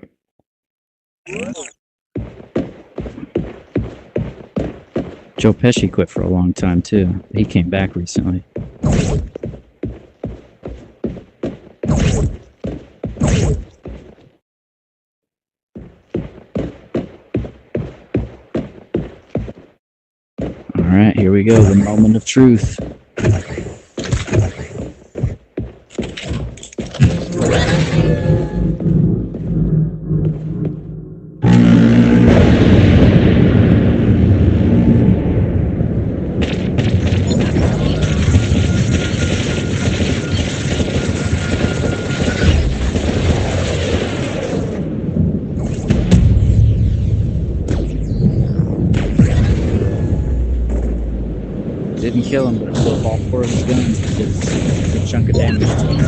Joe Pesci quit for a long time, too. He came back recently. All right, here we go. The moment of truth. Didn't kill him, but it blew up all 4 of his guns. It did a good chunk of damage to him.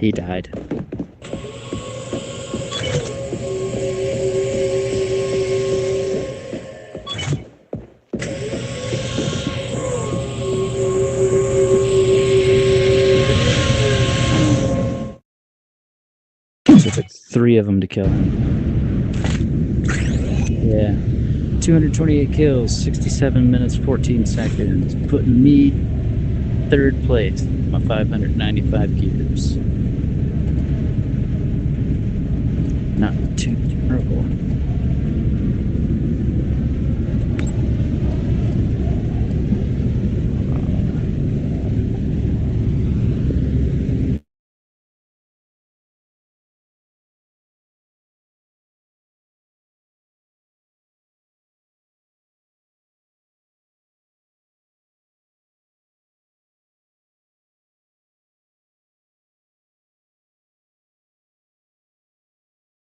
He died. So it took 3 of them to kill him. Yeah. 228 kills, 67 minutes, 14 seconds, putting me 3rd place, my 595 gears. Not too